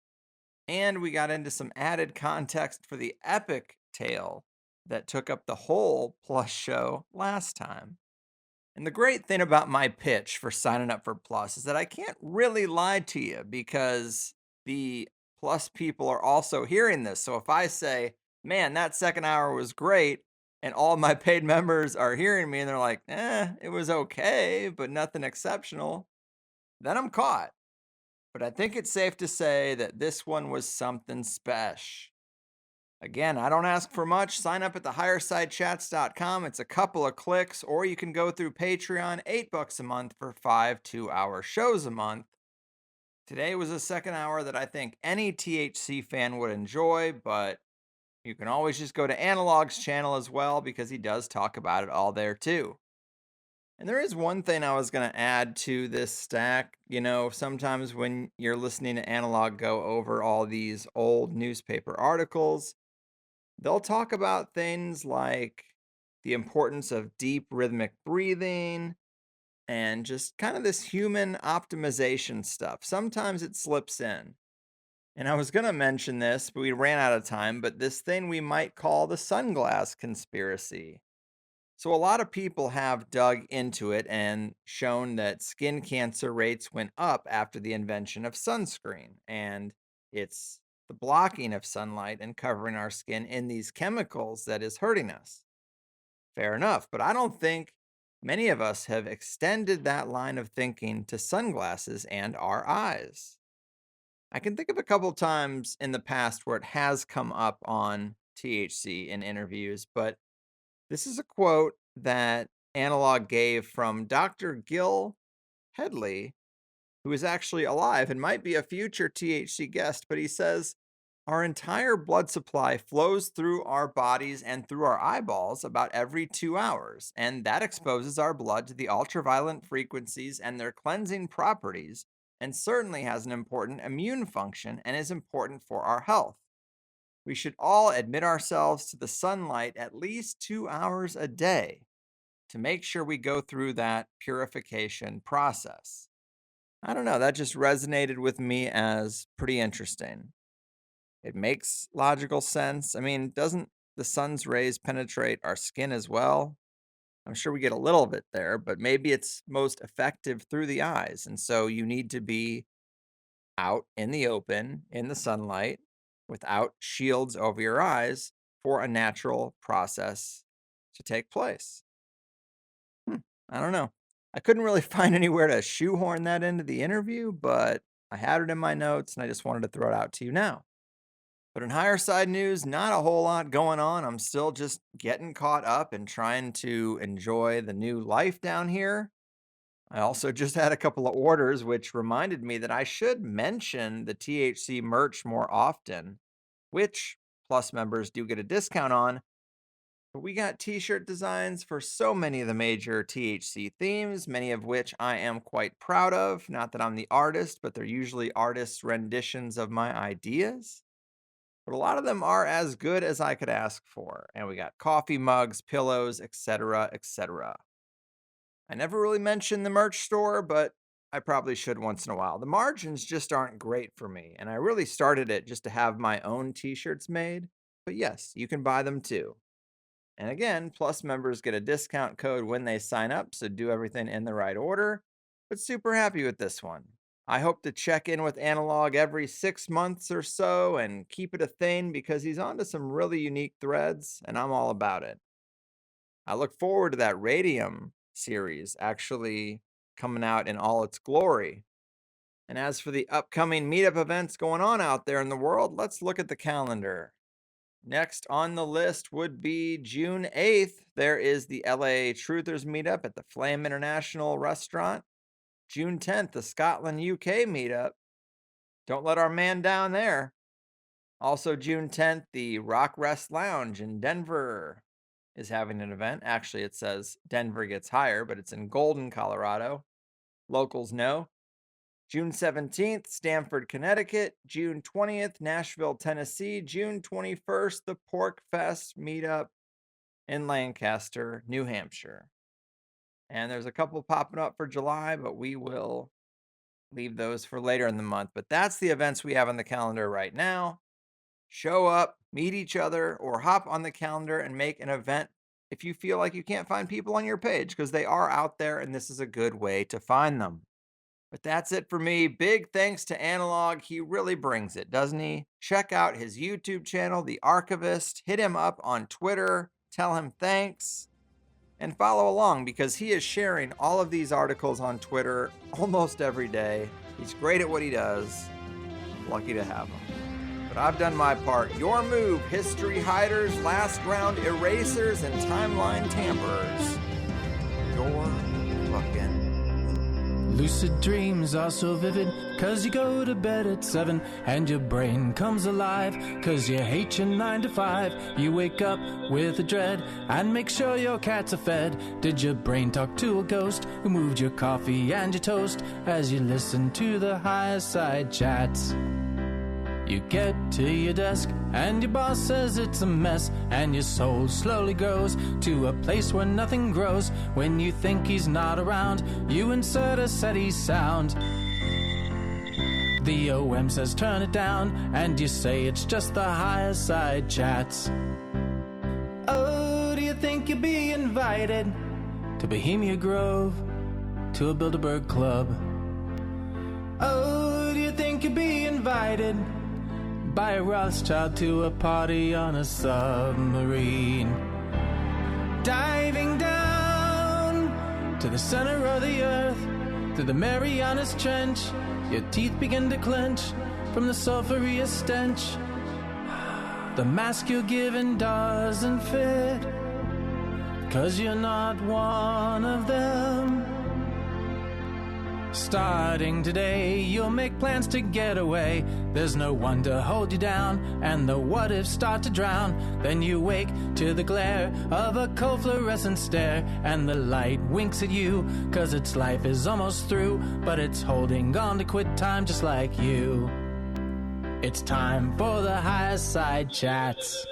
and we got into some added context for the epic tale that took up the whole Plus show last time. And the great thing about my pitch for signing up for Plus is that I can't really lie to you because the Plus people are also hearing this. So if I say, man, that second hour was great, and all my paid members are hearing me and they're like, it was okay, but nothing exceptional, then I'm caught. But I think it's safe to say that this one was something special. Again, I don't ask for much. Sign up at thehighersidechats.com. It's a couple of clicks, or you can go through Patreon, $8 a month for 5 2-hour shows a month. Today was a second hour that I think any THC fan would enjoy, but you can always just go to Analog's channel as well because he does talk about it all there too. And there is one thing I was going to add to this stack. You know, sometimes when you're listening to Analog go over all these old newspaper articles, they'll talk about things like the importance of deep rhythmic breathing and just kind of this human optimization stuff. Sometimes it slips in. And I was going to mention this, but we ran out of time, but this thing we might call the sunglass conspiracy. So a lot of people have dug into it and shown that skin cancer rates went up after the invention of sunscreen. And it's the blocking of sunlight and covering our skin in these chemicals that is hurting us. Fair enough, but I don't think many of us have extended that line of thinking to sunglasses and our eyes. I can think of a couple times in the past where it has come up on THC in interviews, but this is a quote that Analog gave from Dr. Gil Headley, who is actually alive and might be a future THC guest, but he says, our entire blood supply flows through our bodies and through our eyeballs about every 2 hours, and that exposes our blood to the ultraviolet frequencies and their cleansing properties, and certainly has an important immune function and is important for our health. We should all admit ourselves to the sunlight at least 2 hours a day to make sure we go through that purification process. I don't know, that just resonated with me as pretty interesting. It makes logical sense. I mean, doesn't the sun's rays penetrate our skin as well? I'm sure we get a little bit there, but maybe it's most effective through the eyes. And so you need to be out in the open, in the sunlight, without shields over your eyes for a natural process to take place. I don't know. I couldn't really find anywhere to shoehorn that into the interview, but I had it in my notes and I just wanted to throw it out to you now. But in higher side news, not a whole lot going on. I'm still just getting caught up and trying to enjoy the new life down here. I also just had a couple of orders, which reminded me that I should mention the THC merch more often, which Plus members do get a discount on. But we got t-shirt designs for so many of the major THC themes, many of which I am quite proud of. Not that I'm the artist, but they're usually artists' renditions of my ideas. But a lot of them are as good as I could ask for. And we got coffee mugs, pillows, etc., etc. I never really mentioned the merch store, but I probably should once in a while. The margins just aren't great for me, and I really started it just to have my own t-shirts made. But yes, you can buy them too. And again, Plus members get a discount code when they sign up, so do everything in the right order. But super happy with this one. I hope to check in with Analog every 6 months or so and keep it a thing because he's onto some really unique threads, and I'm all about it. I look forward to that Radium series actually coming out in all its glory. And as for the upcoming meetup events going on out there in the world, let's look at the calendar. Next on the list would be June 8th. There is the LA Truthers meetup at the Flame International restaurant. June 10th, the Scotland UK meetup. Don't let our man down there. Also June 10th, the Rock Rest Lounge in Denver is having an event. Actually, it says Denver gets higher, but it's in Golden, Colorado. Locals know. June 17th, Stamford, Connecticut. June 20th, Nashville, Tennessee. June 21st, the Pork Fest meetup in Lancaster, New Hampshire. And there's a couple popping up for July, but we will leave those for later in the month. But that's the events we have on the calendar right now. Show up, meet each other, or hop on the calendar and make an event if you feel like you can't find people on your page, because they are out there and this is a good way to find them. But that's it for me. Big thanks to Analog. He really brings it, doesn't he? Check out his YouTube channel, The Archivist. Hit him up on Twitter. Tell him thanks. And follow along because he is sharing all of these articles on Twitter almost every day. He's great at what he does. Lucky to have him. But I've done my part. Your move, history hiders, last round erasers, and timeline tamperers. Your fucking Lucid dreams are so vivid, 'cause you go to bed at 7 and your brain comes alive, 'cause you hate your 9 to 5. You wake up with a dread and make sure your cats are fed. Did your brain talk to a ghost who moved your coffee and your toast as you listen to the higher side chats? You get to your desk and your boss says it's a mess, and your soul slowly grows to a place where nothing grows. When you think he's not around, you insert a SETI sound. The OM says turn it down, and you say it's just the higher side chats. Oh, do you think you'll be invited to Bohemia Grove, to a Bilderberg Club? Oh, do you think you'll be invited by a Rothschild to a party on a submarine? Diving down to the center of the earth, through the Marianas Trench, your teeth begin to clench from the sulphurous stench. The mask you're given doesn't fit, 'cause you're not one of them. Starting today, you'll make plans to get away. There's no one to hold you down, and the what-ifs start to drown. Then you wake to the glare of a cold fluorescent stare, and the light winks at you, 'cause its life is almost through, but it's holding on to quit time just like you. It's time for the higher side chats.